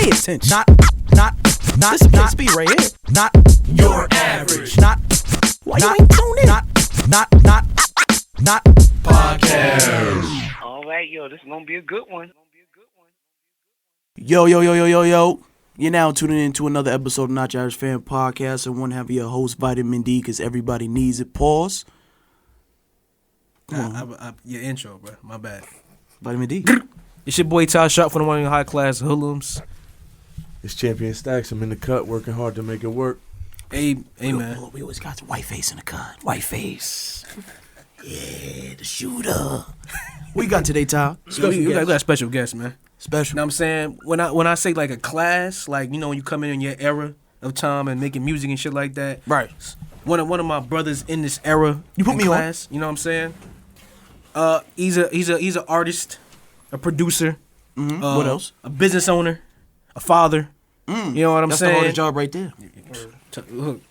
Pay attention. Not. This is speed right here. Not your average. Not. Why you ain't tuned in? Not podcast. All right, yo, this is gonna be a good one. Yo. You're now tuning in to another episode of Not Your Average Fan Podcast, and one half of your host, Vitamin D, because everybody needs it. Pause. Your intro, bro. My bad. Vitamin D. It's your boy Ty Sharp for the one in high class hoodlums. It's Champion Stax. I'm in the cut, working hard to make it work. Hey, man. We always got the white face in the cut. White face. Yeah, the shooter. We got today, Ty. We got a special guest, man. Special. You know what I'm saying? When I say like a class, like, you know, when you come in your era of time and making music and shit like that. Right. One of my brothers in this era. You put me class, on. You know what I'm saying? He's an artist, a producer. Mm-hmm. What else? A business owner, a father. You know what I'm saying? That's the hardest job right there.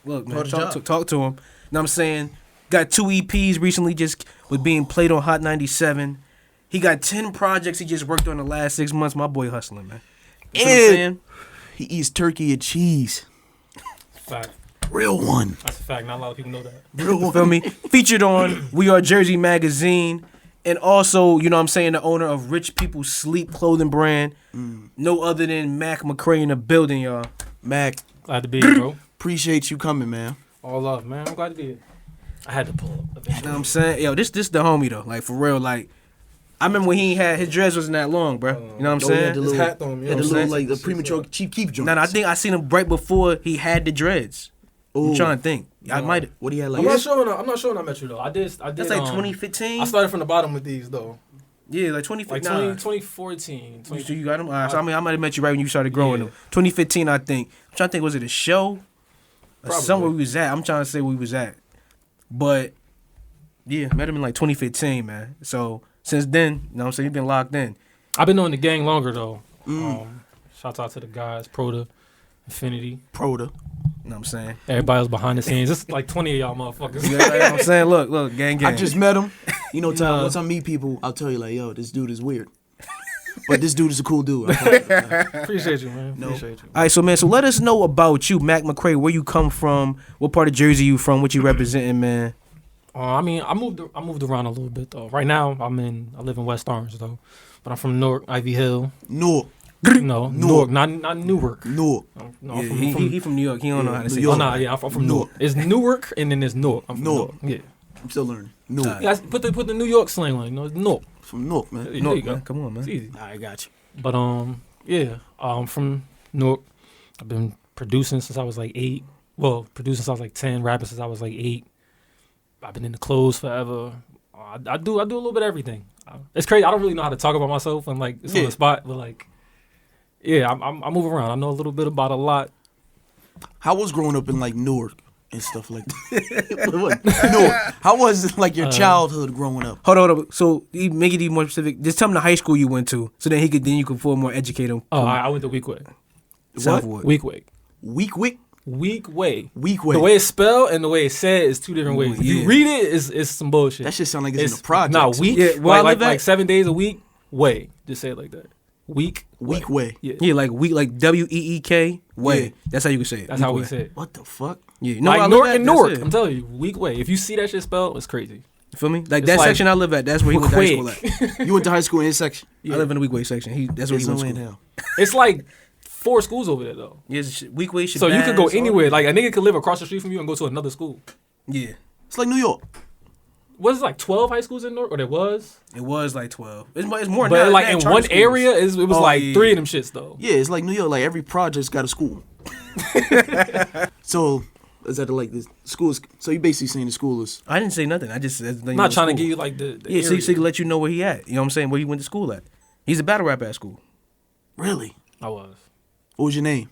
Look, man. Talk to him. You know what I'm saying? Got 2 EPs recently just was being played on Hot 97. He got 10 projects he just worked on the last 6 months. My boy hustling, man. You know what I'm saying? He eats turkey and cheese. Fact. Real one. That's a fact. Not a lot of people know that. Real one. Feel me? Featured on We Are Jersey magazine. And also, you know what I'm saying, the owner of Rich People Sleep clothing brand. No other than Macc Mcray in the building, y'all. Mac, Glad to be here, bro. appreciate you coming, man. All love, man. I'm glad to be here. I had to pull up. You know what I'm saying? Yo, this the homie, though. Like, for real, like, I remember when he had, his dreads wasn't that long, bro. You know what I'm saying? His hat on, Had the little, like, the premature Chief Keef joints. I think I seen him right before he had the dreads. Ooh. I'm trying to think. I might have. What do you have, like? I'm not sure when I met you, though. I did. That's like 2015? I started from the bottom with these, though. Yeah, like 2015. Like 2014. So you got them? So I mean, I might have met you right when you started growing them. 2015, I think. I'm trying to think, was it a show? Or somewhere we was at. I'm trying to say where we was at. But, yeah, met him in like 2015, man. So, since then, you know what I'm saying, you've been locked in. I've been knowing the gang longer, though. Shout out to the guys, Proda, Infinity. Proda. You know what I'm saying? Everybody was behind the scenes. It's like 20 of y'all motherfuckers. You know what I'm saying? Look, gang. I just met him. You know, Ty, once I meet people, I'll tell you, like, yo, this dude is weird. But this dude is a cool dude. Appreciate you, man. Appreciate you. All right, so, man, so let us know about you, Macc Mcray, where you come from, what part of Jersey you from, what you representing, man. I mean, I moved around a little bit, though. Right now, I live in West Orange, though. But I'm from Newark, Ivy Hill. Newark. No, Newark, not Newark. Newark. No, Yeah, he from New York. He don't know how to say York. Oh, nah, yeah, I'm from Newark. It's Newark, and then there's Newark. I'm from Newark. Yeah. I'm still learning. Newark. Yeah, put the New York slang on it. You know, it's Newark. From Newark, man. There you Newark, go. man. Come on, man. It's easy. I got you. But yeah, I'm from Newark. I've been producing since I was like 8. Well, producing since I was like 10. Rapping since I was like 8. I've been in the clothes forever. I do a little bit of everything. It's crazy. I don't really know how to talk about myself and like it's on the spot, but like, yeah, I move around. I know a little bit about a lot. How was growing up in like Newark and stuff like that? Newark. How was it like your childhood growing up? Hold on. So make it even more specific. Just tell him the high school you went to, so then you can feel more educate him. Oh, I went to Weekway. Southwood. Weekway. Weekway? Weekway. Weekway. The way it's spelled and the way it's said is two different ways. If you read it, it's some bullshit. That shit sound like it's in the project. Nah, week. Yeah, like 7 days a week. Way. Just say it like that. Weekway. Yeah. Yeah, like week, like WEEK way. Yeah. That's how you can say it. That's how we say it. What the fuck? Yeah, Like Newark and Newark. I'm telling you, Weekway. If you see that shit spelled, it's crazy. You feel me? Like It's that like section I live at. That's where he went to high school at. You went to high school in his section? I live in the Weekway section. That's where he went to in school. hell. It's like 4 schools over there though. Yeah, Weekway. So you could go anywhere. Like a nigga could live across the street from you and go to another school. Yeah, It's like New York. Was it like 12 high schools in Newark? Or there was? it was like 12. It's more. But now, like now in charter one schools. area, it was like 3 of them shits though. Yeah, it's like New York. Like every project's got a school. So is that like the schools? So you basically saying the school is? I didn't say nothing. I just I'm not trying to give you like the Yeah, so area. he can let you know where he at. You know what I'm saying? Where he went to school at. He's a battle rapper at school. Really? I was. What was your name?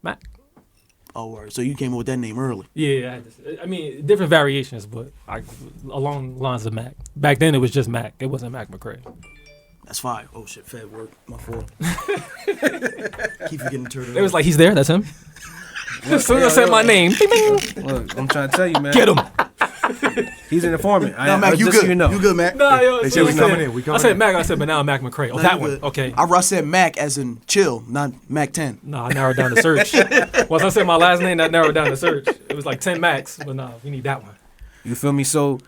Mac. Oh, word. So you came up with that name early. Yeah, I mean, different variations, but along the lines of Mac. Back then, it was just Mac. It wasn't Macc Mcray. That's fire. Oh shit, fed work. My fault. Keep forgetting to turn it It was like, he's there. That's him. As soon as I said my name, Look, I'm trying to tell you, man. get him. He's an informant. No, Mac, you just good. So you know. You good, Mac? Nah, yo, They so said we coming in. We I coming said in. Mac. I said, but now Macc Mcray. Oh, No, that you one. good. Okay. I said Mac as in chill, not Mac 10. Nah, I narrowed down the search. Once I said my last name, that narrowed down the search. It was like 10 Macs, but nah, we need that one. You feel me? So,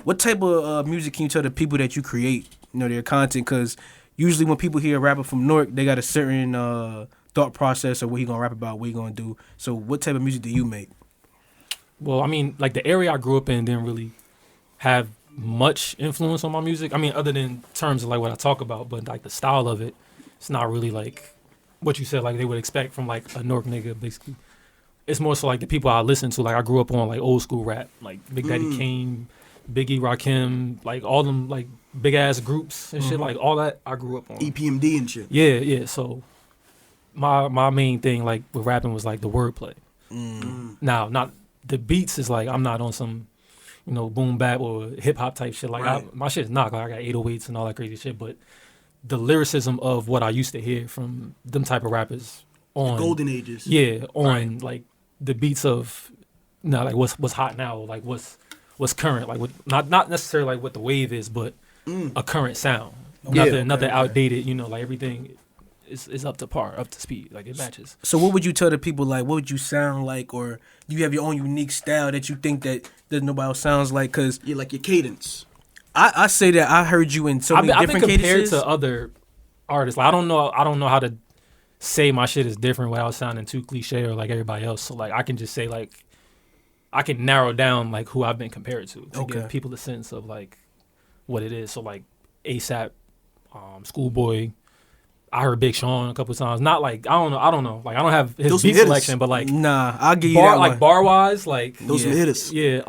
what type of music can you tell the people that you create, their content? Because usually when people hear a rapper from Newark, they got a certain thought process of what he gonna rap about, what he gonna do. So, what type of music do you make? Well, I mean, like the area I grew up in didn't really have much influence on my music. I mean, other than terms of like what I talk about, but like the style of it, it's not really like what you said, like they would expect from like a Newark nigga, basically. It's more so like the people I listen to. Like I grew up on like old school rap, like Big Daddy Kane, Biggie, Rakim, like all them like big ass groups and shit. Like all that I grew up on. EPMD and shit. Yeah. So my main thing like with rapping was like the wordplay. Now, not the beats is like I'm not on some, boom bap or hip hop type shit. Like Right. my shit is knock. Like I got 808s and all that crazy shit. But the lyricism of what I used to hear from them type of rappers on Golden ages. yeah, on like the beats of like what's hot now, like what's current, like what not necessarily like what the wave is, but a current sound. Nothing outdated, like everything is up to par, up to speed, like it matches. So, what would you tell the people? Like, what would you sound like, or do you have your own unique style that you think that nobody else sounds like? Because Yeah, like your cadence. I say that I heard you in so many I've been different compared cadences. to other artists. Like I don't know how to say my shit is different without sounding too cliche or like everybody else. So like I can just say like I can narrow down like who I've been compared to give people a sense of like what it is. So like ASAP, Schoolboy. I heard Big Sean a couple of times. Not like I don't know. Like I don't have his Those beat hitters. selection, but like Nah, I'll give you that one. bar wise, like Those some hitters. yeah.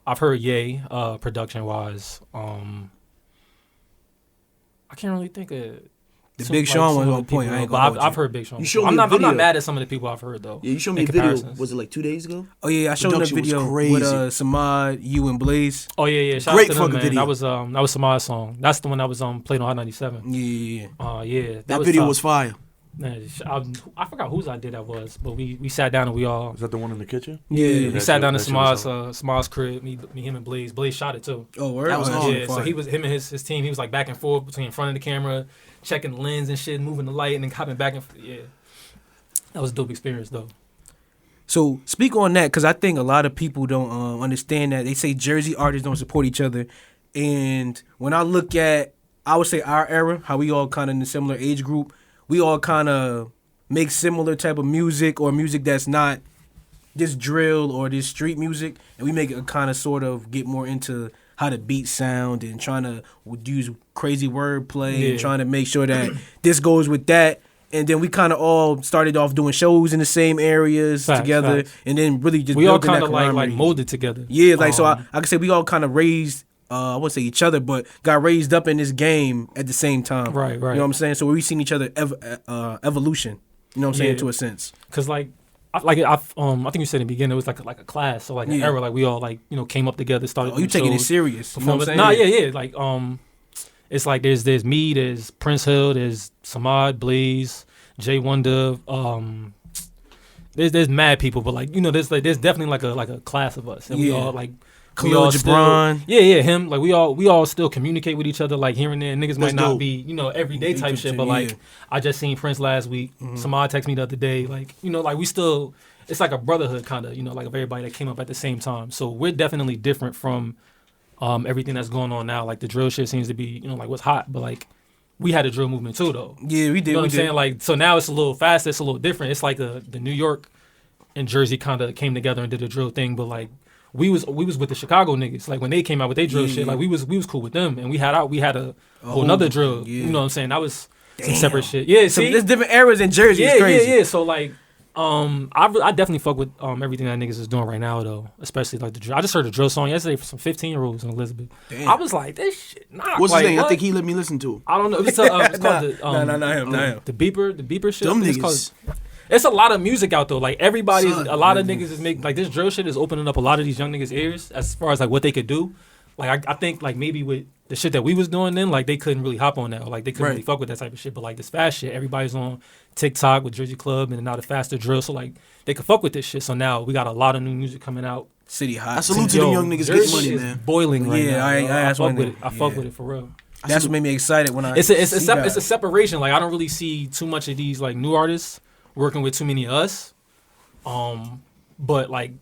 I've heard Ye production wise. I can't really think of The Big Sean one some on other point. people, I ain't but gonna hold I've you. heard Big Sean. You showed before. me a I'm not video. mad at some of the people I've heard though. Yeah, you showed me in a video. comparisons. Was it like 2 days ago? Oh yeah, I showed him the Production was video crazy. with Samad, you and Blaze. Oh yeah. Shout Great out to them, fucking man. video. That was Samad's song. That's the one that was played on Hot 97. Yeah. Yeah. That video tough. was fire. Man, I forgot whose idea that was, but we sat down and we all Is that the one in the kitchen? Yeah. we sat down in That shit was Samad's crib. Me, him and Blaze. Blaze shot it too. Oh, word? That was Oh, hard. Yeah, so he was him and his team. He was like back and forth between in front of the camera, checking the lens and shit, moving the light, and then hopping back and yeah. That was a dope experience though. So speak on that, because I think a lot of people don't understand that. They say Jersey artists don't support each other, and when I look at, I would say our era, how we all kind of in a similar age group, we all kind of make similar type of music or music that's not this drill or this street music, and we make it kind of sort of get more into how the beats sound and trying to use crazy wordplay and trying to make sure that this goes with that. And then we kind of all started off doing shows in the same areas together, and then really just We all building kind that of like camaraderie. molded together. Yeah, like so I can say we all kind of raised. I wouldn't say each other, but got raised up in this game at the same time. Right. You know what I'm saying? So we seen each other evolution. You know what I'm saying, Yeah. to a sense. Cause I think you said in the beginning it was like a class, so like an era, like we all like came up together, started. Oh, you doing taking it shows, serious? You know what I'm performance. saying? Nah, yeah. Like it's like there's me, there's Prince Hill, there's Samad, Blaze, Jay Wonder. There's mad people, but like there's definitely like a class of us, and we all like. Khalil Gibran. Yeah, him. Like we all still communicate with each other, like here and there. Niggas might not dope. be, everyday type shit, but like I just seen Prince last week. Samad texted me the other day, like like we still. It's like a brotherhood kind of, like of everybody that came up at the same time. So we're definitely different from everything that's going on now. Like the drill shit seems to be, like what's hot, but like we had a drill movement too, though. Yeah, we did. You know what we I'm did. saying? Like so now it's a little faster, it's a little different. It's like the New York and Jersey kind of came together and did a drill thing, but like. We was with the Chicago niggas. Like when they came out with their drill shit, like we was cool with them, and we had a whole nother drill. Yeah. You know what I'm saying? That was some separate shit. Yeah, So see, there's different eras in Jersey. It's crazy. yeah. So like, I definitely fuck with everything that niggas is doing right now though, especially like the drill. I just heard a drill song yesterday from some 15-year-olds in Elizabeth. Damn. I was like, this shit. Nah, What's like, his name? what? I think he let me listen to it. I don't know. It's called the Not him. the beeper shit. Them It's niggas. It's a lot of music out though. Like everybody's, Son, a lot of niggas is making like this drill shit is opening up a lot of these young niggas' ears as far as like what they could do. Like I think like maybe with the shit that we was doing then, like they couldn't really hop on that, or like they couldn't really fuck with that type of shit. But like this fast shit, everybody's on TikTok with Jersey Club and now the faster drill, so like they could fuck with this shit. So now we got a lot of new music coming out City hot. I salute to them young niggas getting Jersey money, is man. boiling right Yeah, now. I yo. that's fuck one with thing. it. I fuck Yeah. with it for real. That's what made me excited when I. It's a see that. it's a separation. Like I don't really see too much of these like new artists working with too many of us. But like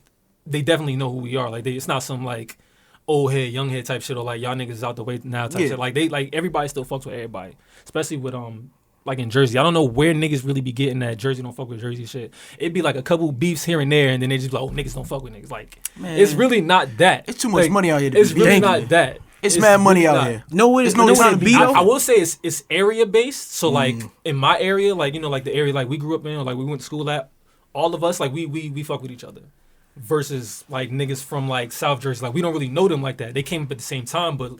they definitely know who we are. Like it's not some like old head, young head type shit or like y'all niggas is out the way now type shit. Like they like everybody still fucks with everybody, especially with like in Jersey. I don't know where niggas really be getting that Jersey don't fuck with Jersey shit. It'd be like a couple beefs here and there, and then they just be like, oh, niggas don't fuck with niggas. Like, Man. it's really not that. It's too much Like, money out here to It's be really beefing. not that. It's mad money really out not. here. No, what It's is no no time what to it be be I, though? I will say it's area based. So like in my area, like you know, like the area like we grew up in, or like we went to school at, all of us like we fuck with each other. Versus like niggas from like South Jersey, like we don't really know them like that. They came up at the same time, but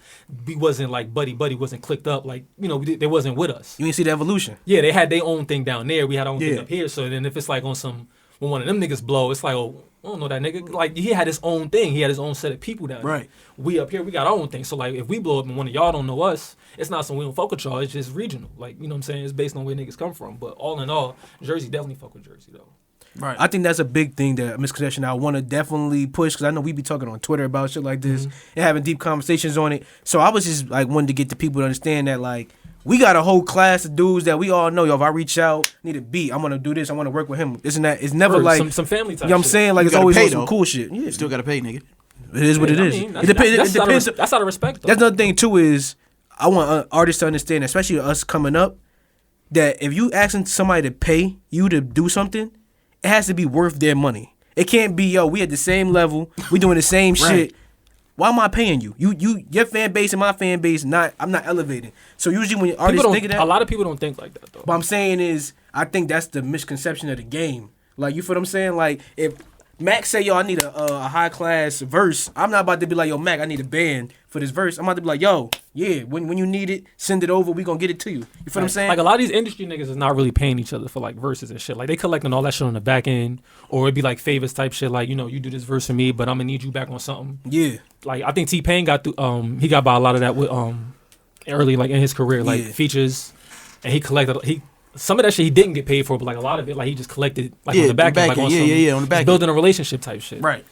we wasn't like buddy, wasn't clicked up. Like you know, they wasn't with us. You ain't see the evolution. Yeah, they had their own thing down there. We had our own thing Yeah. up here. So then if it's like on some when one of them niggas blow, it's like, oh, I don't know that nigga. Like he had his own thing. He had his own set of people down there. Right. We up here, we got our own thing. So like if we blow up and one of y'all don't know us, it's not some we don't fuck with y'all. It's just regional. Like you know what I'm saying? It's based on where niggas come from. But all in all, Jersey definitely fuck with Jersey though. Right. I think that's a big thing, that misconception I want to definitely push, because I know we be talking on Twitter about shit like this and having deep conversations on it. So I was just like wanting to get the people to understand that like we got a whole class of dudes that we all know. Yo, if I reach out, need a beat, I'm gonna do this. I want to work with him. Isn't that? It's never Or like some family type. you know what I'm shit. saying? Like You it's gotta always pay, on some though. cool shit. Yeah, You still gotta pay, nigga. it is what it I is. mean, It depends. It that's out of depends. that's out of respect though. That's another thing too, is I want artists to understand, especially us coming up, that if you asking somebody to pay you to do something, it has to be worth their money. It can't be, yo, we at the same level, we doing the same shit. Why am I paying you? Your fan base and my fan base, I'm not elevating. So usually when artists think of that, a lot of people don't think like that though. what I'm saying is, I think that's the misconception of the game. Like, you feel what I'm saying? Like, if Mac say, yo, I need a high class verse, I'm not about to be like, yo, Mac, I need a band for this verse. I'm about to be like, yo, yeah, when you need it, send it over. We gonna get it to you. You feel what I'm saying? Like a lot of these industry niggas is not really paying each other for like verses and shit. Like they collecting all that shit on the back end, or it'd be like favors type shit. Like you know, you do this verse for me, but I'm gonna need you back on something. Yeah. Like I think T-Pain got through. He got by a lot of that with early like in his career, like Yeah. features, and he collected some of that shit he didn't get paid for, but like a lot of it, like he just collected like on the back end, like on some, on the back end. building a relationship type shit. Right.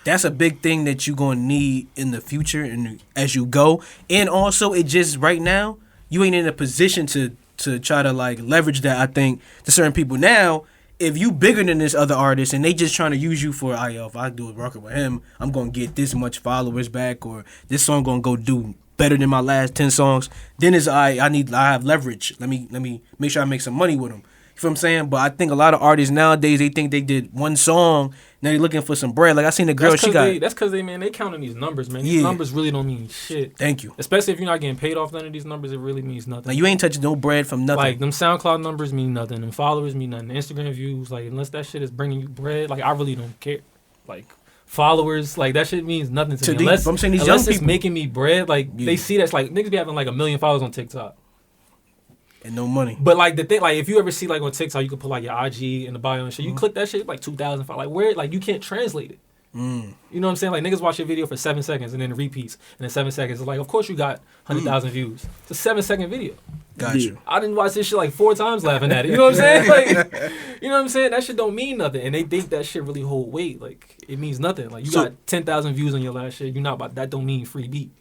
That's a big thing that you're gonna need in the future and as you go. And also, it just right now, you ain't in a position to try to like leverage that. I think to certain people now, if you bigger than this other artist and they just trying to use you for, yo, if I do a record with him, I'm gonna get this much followers back, or this song gonna go do better than my last 10 songs. Then it's I have leverage. Let me make sure I make some money with them. You feel what I'm saying? But I think a lot of artists nowadays, they think they did one song, now they're looking for some bread. Like I seen the girl, That's she got. that's because they counting these numbers, man. These Yeah. numbers really don't mean shit. Thank you. Especially if you're not getting paid off none of these numbers, it really means nothing. Like you ain't touching no bread from nothing. Like them SoundCloud numbers mean nothing. Them followers mean nothing. Instagram views, like unless that shit is bringing you bread, like I really don't care. Like followers, like that shit means nothing to me. I'm saying these unless young it's people making me bread, like Yeah. they see that's like niggas be having like 1 million followers on TikTok. and no money. But like the thing, like if you ever see like on TikTok, you can put like your IG in the bio and shit. You click that shit like 2,000 followers. Like where, like you can't translate it. You know what I'm saying? Like niggas watch your video for 7 seconds and then it repeats, and then 7 seconds. It's like, of course you got 100,000 views. It's a 7-second video. Got you. I didn't watch this shit like 4 times laughing at it. You know what I'm saying? Like, you know what I'm saying? That shit don't mean nothing, and they think that shit really hold weight. Like it means nothing. Like you got 10,000 views on your last shit. You're not about that. Don't mean free beat.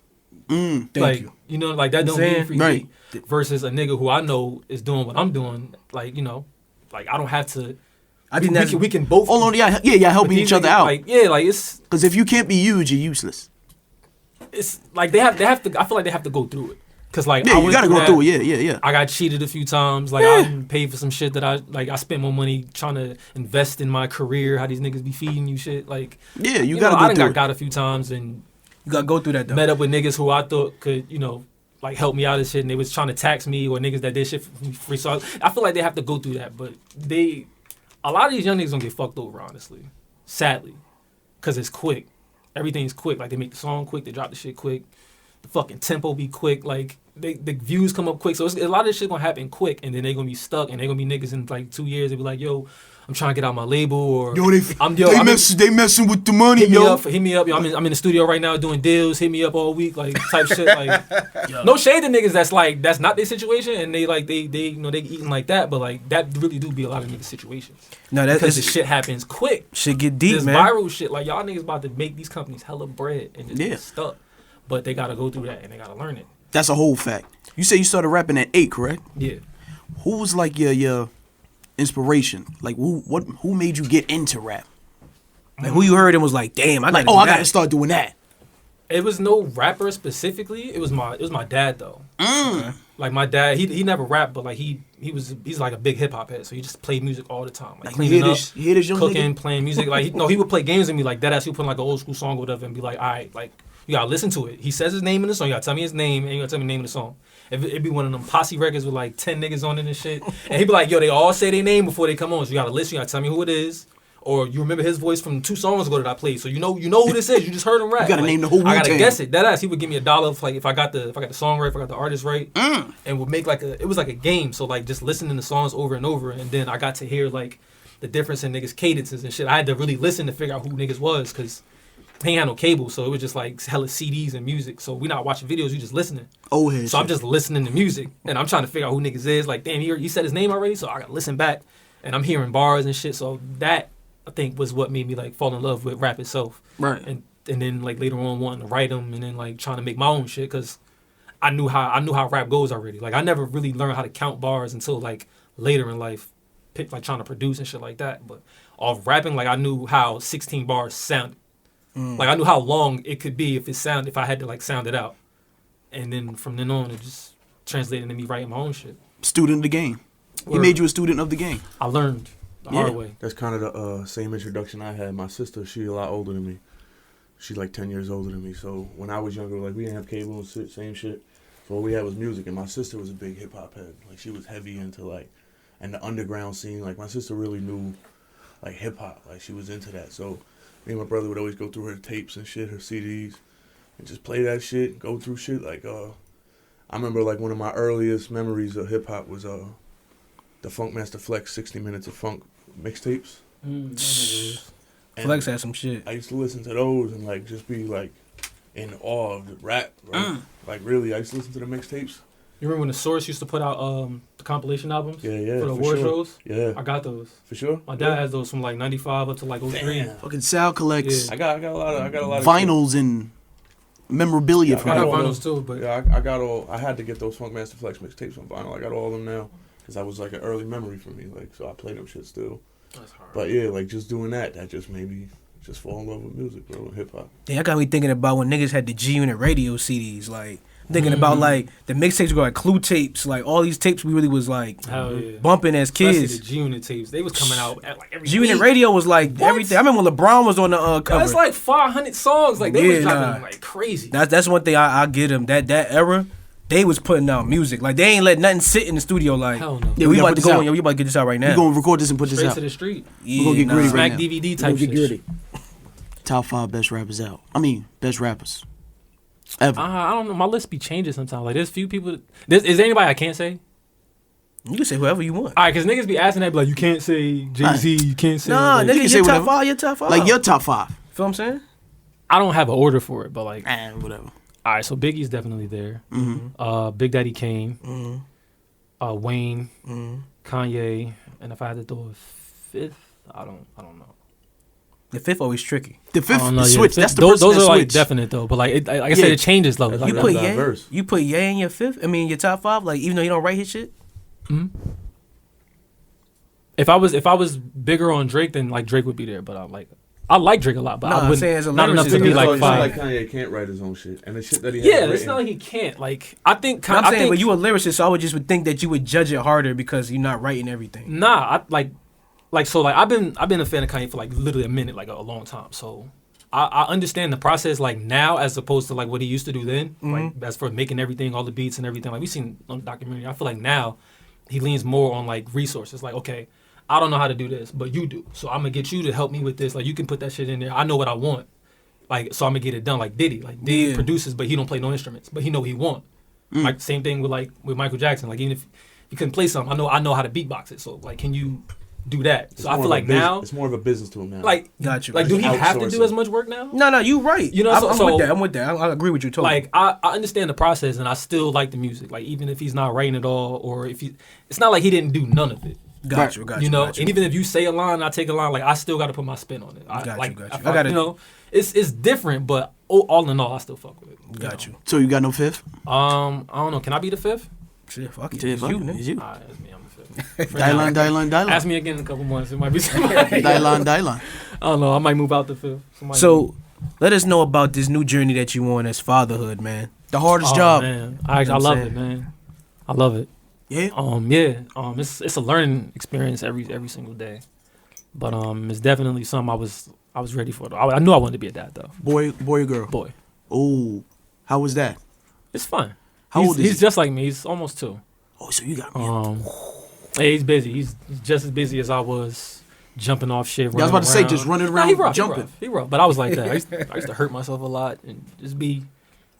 Thank Like you. know, like that don't saying? mean free Right. beat. Versus a nigga who I know is doing what I'm doing. Like you know, like I don't have to. I think that's we can both. Hold on, yeah, y'all helping these each other niggas, out. Like yeah, like it's Because if you can't be used, you're useless. like they have to. I feel like they have to go through it. Cause like Yeah, I you went gotta go that. through it. Yeah. I got cheated a few times. Like I done paid for some shit that I spent more money trying to invest in my career. How these niggas be feeding you shit. Like Yeah, you know, gotta I go done through it. got a few times and you gotta go through that though. met up with niggas who I thought could like help me out of shit, and they was trying to tax me, or niggas that did shit for free. So I feel like they have to go through that, but a lot of these young niggas gonna get fucked over, honestly, sadly, cause it's quick. Everything's quick. Like they make the song quick, they drop the shit quick. the fucking tempo be quick, like the views come up quick. So a lot of this shit gonna happen quick, and then they gonna be stuck, and they gonna be niggas in like 2 years. They be like, yo, I'm trying to get out my label, or they messing with the money, hit me up. Yo, I'm in the studio right now doing deals. Hit me up all week, like type shit. Like, no shade to niggas that's not their situation, and they eating like that. But like that really do be a lot of niggas situations. No, because the shit happens quick. Shit get deep, this man. Viral shit, like y'all niggas about to make these companies hella bread and just get stuck. But they gotta go through that and they gotta learn it. That's a whole fact. You say you started rapping at 8, correct? Yeah. Who was like your inspiration? Like who made you get into rap? Like who you heard and was like, damn, I gotta start doing that. It was no rapper specifically. It was my dad though. Like my dad, he never rapped, but like he's like a big hip hop head, so he just played music all the time, like cleaning up, cooking, playing music. Like he would play games with me like that. He would put like an old school song or whatever and be like, all right, like you gotta listen to it. He says his name in the song. You gotta tell me his name and you gotta tell me the name of the song. It'd be one of them posse records with like 10 niggas on it and shit. And he'd be like, yo, they all say their name before they come on. So you gotta listen. You gotta tell me who it is. Or you remember his voice from 2 songs ago that I played. So you know who this is. You just heard him rap. You gotta name the whole I gotta Wu-Tang. guess it. That ass, he would give me $1 for, like if I got the song right, if I got the artist right. And would make it was like a game. So like just listening to songs over and over. And then I got to hear like the difference in niggas' cadences and shit. I had to really listen to figure out who niggas was because he ain't had no cable, so it was just like hella CDs and music. So we not watching videos, we just listening. Oh, hell. So I'm just listening to music, and I'm trying to figure out who niggas is. Like, damn, he said his name already, so I gotta listen back, and I'm hearing bars and shit. So that I think was what made me like fall in love with rap itself. Right. And then like later on wanting to write them, and then like trying to make my own shit because I knew how rap goes already. Like I never really learned how to count bars until like later in life, like trying to produce and shit like that. But off rapping, like I knew how 16 bars sounded. Like I knew how long it could be if I had to like sound it out, and then from then on it just translated into me writing my own shit. Student of the game. He made you a student of the game. I learned the hard way. That's kind of the same introduction I had. My sister, she's a lot older than me. She's like 10 years older than me. So when I was younger, like we didn't have cable and shit, same shit. So all we had was music, and my sister was a big hip hop head. Like she was heavy into like, and the underground scene. Like my sister really knew, like hip hop. Like she was into that. So me and my brother would always go through her tapes and shit, her CDs, and just play that shit, go through shit. Like, I remember like one of my earliest memories of hip hop was the Funkmaster Flex 60 Minutes of Funk mixtapes. Flex had some shit. I used to listen to those and like just be like in awe of the rap. Right? Like really, I used to listen to the mixtapes. You remember when the Source used to put out the compilation albums? Yeah, for the award shows? Yeah. I got those. For sure? My dad has those from like 95 up to like 03. Damn. Fucking Sal collects Yeah. I got a lot of vinyls and memorabilia Yeah, from I got him. vinyls too, but Yeah, I got all. I had to get those Funkmaster Flex mixtapes on vinyl. I got all of them now because that was like an early memory for me. Like, so I play them shit still. that's hard. But yeah, like just doing that just made me just fall in love with music, bro, and hip hop. Yeah, I got me thinking about when niggas had the GUnit Radio CDs. Like thinking about like the mixtapes were like Clue tapes. Like all these tapes we really was like Hell yeah. bumping as Especially kids. the G-Unit tapes. They was coming out at like every GUnit week. Radio was like What? everything. I remember when LeBron was on the cover. That's like 500 songs. Like they Yeah, was dropping nah. like crazy. That's one thing I get them. That era, they was putting out music. Like they ain't let nothing sit in the studio. Like Hell no. Yeah, we we gotta about to put go. this out. We about to get this out right now. We're going to record this and put this Straight out. to the street. Yeah, gonna get gritty Smack now. DVD We're type gonna get shit. gritty. Top 5 best rappers out. I mean, best rappers. Ever. I don't know. My list be changing sometimes. Like there's few people. Is there anybody I can't say? You can say whoever you want. All right, because niggas be asking that, be like, you can't say Jay-Z, you can't say. Nah, like, nigga, can say your top whatever. 5, your top 5. Like your top 5. Feel what I'm saying? I don't have an order for it, but like, Whatever. all right, so Biggie's definitely there. Mm-hmm. Big Daddy Kane, Mm-hmm. Wayne, Mm-hmm. Kanye, and if I had to throw a fifth, I don't know. The fifth always tricky. The fifth I don't know, yeah, switch. the That's fifth- the those person are that like switch. definite though, but like like I said, Yeah. it changes though. Like, You put Ye, diverse. you put Ye in your fifth. I mean, your top 5. Like even though you don't write his shit. if I was bigger on Drake, then like Drake would be there. But I like Drake a lot, but Nah, I I'm wouldn't. saying as a Not enough lyricist, to be it's like It's not five. like Kanye can't write his own shit, and the shit that he Yeah, has it's written, not like he can't. Like I think. I'm I saying, think, but you a lyricist, so I would just would think that you would judge it harder because you're not writing everything. Nah, I've been a fan of Kanye for like literally a minute, like a long time. So I understand the process like now as opposed to like what he used to do then. Like as for making everything, all the beats and everything. Like we seen on the documentary. I feel like now he leans more on like resources. Like okay, I don't know how to do this, but you do. So I'm gonna get you to help me with this. Like you can put that shit in there. I know what I want. Like, so I'm gonna get it done like Diddy. Like Diddy produces, but he don't play no instruments, but he know what he want. Like same thing with Michael Jackson. Like even if you couldn't play something, I know how to beatbox it. So like, can you do that? So I feel like now it's more of a business to him now. Got you. Like, do he have to do as much work now? No, you right. You know, I'm with that. I agree with you totally. Like, I understand the process, and I still like the music. Like, even if he's not writing it all, or if it's not like he didn't do none of it. Got you. You know, and even if you say a line, I take a line. Like, I still got to put my spin on it. I got you. You know, it's different, but all in all, I still fuck with it. Got you. So you got no fifth? I don't know. Can I be the fifth? Shit, fuck it. It's you. All right, that's me. I'm the fifth. Dylan. Ask me again in a couple months. It might be somebody. Dylan. I don't know. I might move out the fifth. So, let us know about this new journey that you on as fatherhood, man. The hardest job. Man. I love it, man. I love it. Yeah. It's a learning experience every single day, but it's definitely something I was ready for. I knew I wanted to be a dad though. Boy or girl? Boy. Oh, how was that? It's fun. How old is he's he? just like me. He's almost 2. Oh, so you got Hey, he's busy. He's just as busy as I was jumping off shit. I was about to say, just running around, jumping. He rough, but I was like that. I used to hurt myself a lot and just be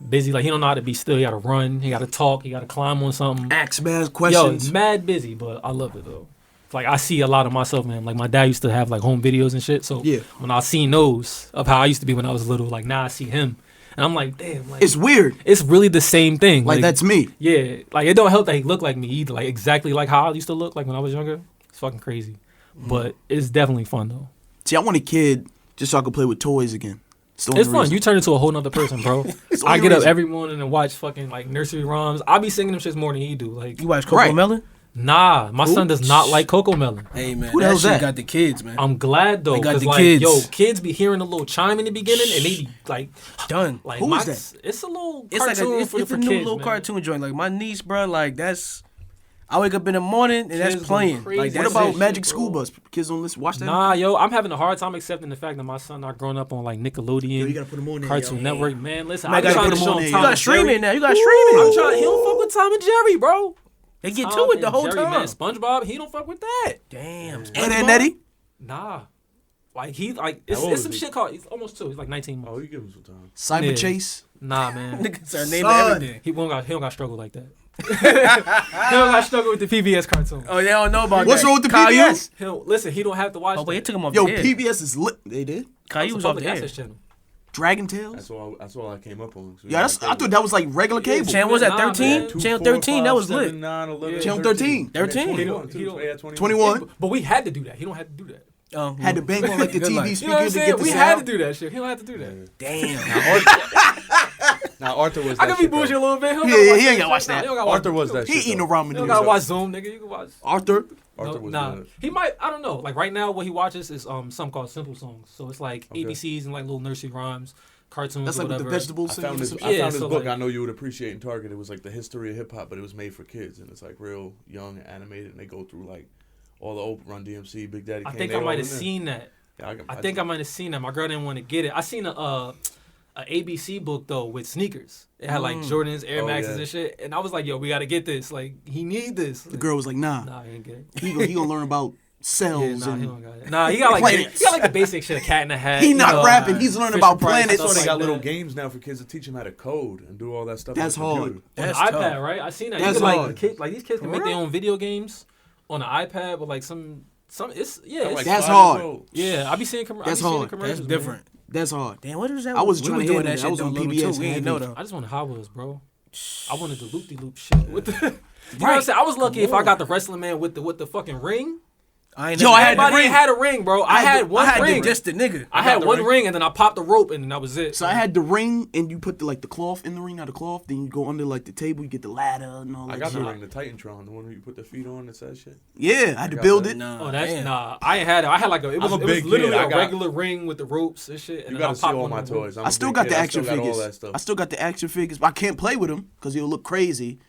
busy. Like, he don't know how to be still. He got to run. He got to talk. He got to climb on something. Ask mad questions. Yo, mad busy, but I love it though. Like, I see a lot of myself, man. Like, my dad used to have like home videos and shit. So when I seen those of how I used to be when I was little, like now I see him. And I'm like, damn, like, it's weird. It's really the same thing. Like that's me. Yeah, like it don't help that he looked like me either. Like exactly like how I used to look like when I was younger. It's fucking crazy, but it's definitely fun though. See, I want a kid just so I can play with toys again. It's fun. You turn into a whole nother person, bro. I get up every morning and watch fucking like nursery rhymes. I be singing them shits more than he do. Like, you watch Coco Melon? Nah, my son does not like Coco Melon. Hey man, who the hell's that? Got the kids, man. I'm glad though, got because the like, kids. kids be hearing a little chime in the beginning and they be like done. Like, who is that? It's a little It's cartoon like for it's a kids, new little man. cartoon joint. Like my niece, bro. Like that's. I wake up in the morning and Kids that's playing. crazy. Like What that's about it. Magic School Bus? Kids don't listen. Watch that. Nah, yo, I'm having a hard time accepting the fact that my son not growing up on like Nickelodeon, you gotta put him on there, Cartoon yo. Network. Man, listen, Man, I'm gotta trying put to him show on him there, Tom yo. You got streaming Jerry. now. You got streaming. I'm trying. He don't fuck with Tom and Jerry, bro. They get Tom to it the and whole Jerry, time. Man, SpongeBob, he don't fuck with that. Damn. Ed and Eddie. Nah, like he like How old it's is some he? shit called. He's almost 2. He's like 19 months. Oh, you give him some time. Cyber Yeah. Chase. Nah, man. Niggas are naming Son. everything. He don't got struggle like that. He don't got struggle with the PBS cartoon. Oh, they don't know about What's that. wrong with the Caillou? PBS? Listen, he don't have to watch. Oh, wait, it that. took him off Yo, the air. PBS is lit. They did. Caillou was It's a off the public air. access channel. Dragon Tales. That's all I came up on. So Yeah, I thought that was like regular cable. Channel was at Nah, 13? man. Channel 13, that was lit. 9, 11, Channel 13. 13. 21, He don't- yeah, 21. 21. But we had to do that. He don't have to do that. Oh, Had to bang on like the Good TV luck. You speaker know what I'm to saying? get the We sound. had to do that shit. He don't have to do that. damn. Now Arthur was. I that could be shit, bullshit a though. little bit. He ain't gotta watch that. He don't gotta Arthur was that He shit. eating though. a ramen You don't noodles. gotta watch Zoom, nigga. You can watch. Arthur. Arthur was Nah, that. he might. I don't know. Like right now, what he watches is something called Simple Songs. So it's like Okay. ABCs and like little nursery rhymes, cartoons. That's or like with whatever. the vegetables. I singing found or this. some I shit. found this so, book. like- I know you would appreciate in Target. It was like the history of hip hop, but it was made for kids, and it's like real young and animated, and they go through like all the old Run DMC, Big Daddy I Kane. think they I all might in have there. seen that. Yeah, I think I might have seen that. My girl didn't want to get it. I seen a ABC book though with sneakers. It had like Jordans, Air Oh, Maxes yeah. and shit. And I was like, yo, we gotta get this. Like, he need this. The girl was like, nah. Nah, he ain't get it. He gonna learn about Yeah, cells nah, and he don't got it. Nah, he got like Planets. he got like the basic shit, a cat in a hat. He you not know, rapping. He's learning Fisher about Price, planets. I saw stuff they got like little that. games now for kids to teach them how to code and do all that stuff. That's on the hard. computer. On That's the tough. iPad, right? I seen that. That's you can, hard. like, these kids can make their own video games on the iPad with like some. It's Like it's, That's 5 hard. years old. yeah. I be seeing That's hard. That's commercials. man. different. That's hard. Damn, what is that? I was We trying was to doing handle that that. I shit was on though, little PBS too. We ain't heavy. know though. I just wanted Hot Wheels, bro. I wanted the loop-de-loop shit. With the, you know what I'm saying? I was lucky if I got the wrestling man with the fucking ring. I ain't Yo, never I had the Everybody ring. had a ring, bro. I had one ring. just the nigga. I had one ring, and then I popped the rope, and then that was it. So I had the ring, and you put the cloth in the ring, not the cloth. Then you go under like the table, you get the ladder and all that I got shit. the ring, the Titantron, the one where you put the feet on. That's that shit. Yeah, I had to got build that. it. Oh, that's I ain't had it. I had like it was I'm a it was big literally kid. I a got- regular ring with the ropes and shit. And You then I gotta see popped all one my of the ropes. toys. I'm I a still big got kid. the I action still got all figures. that stuff. I still got the action figures, but I can't play with them because he'll look crazy.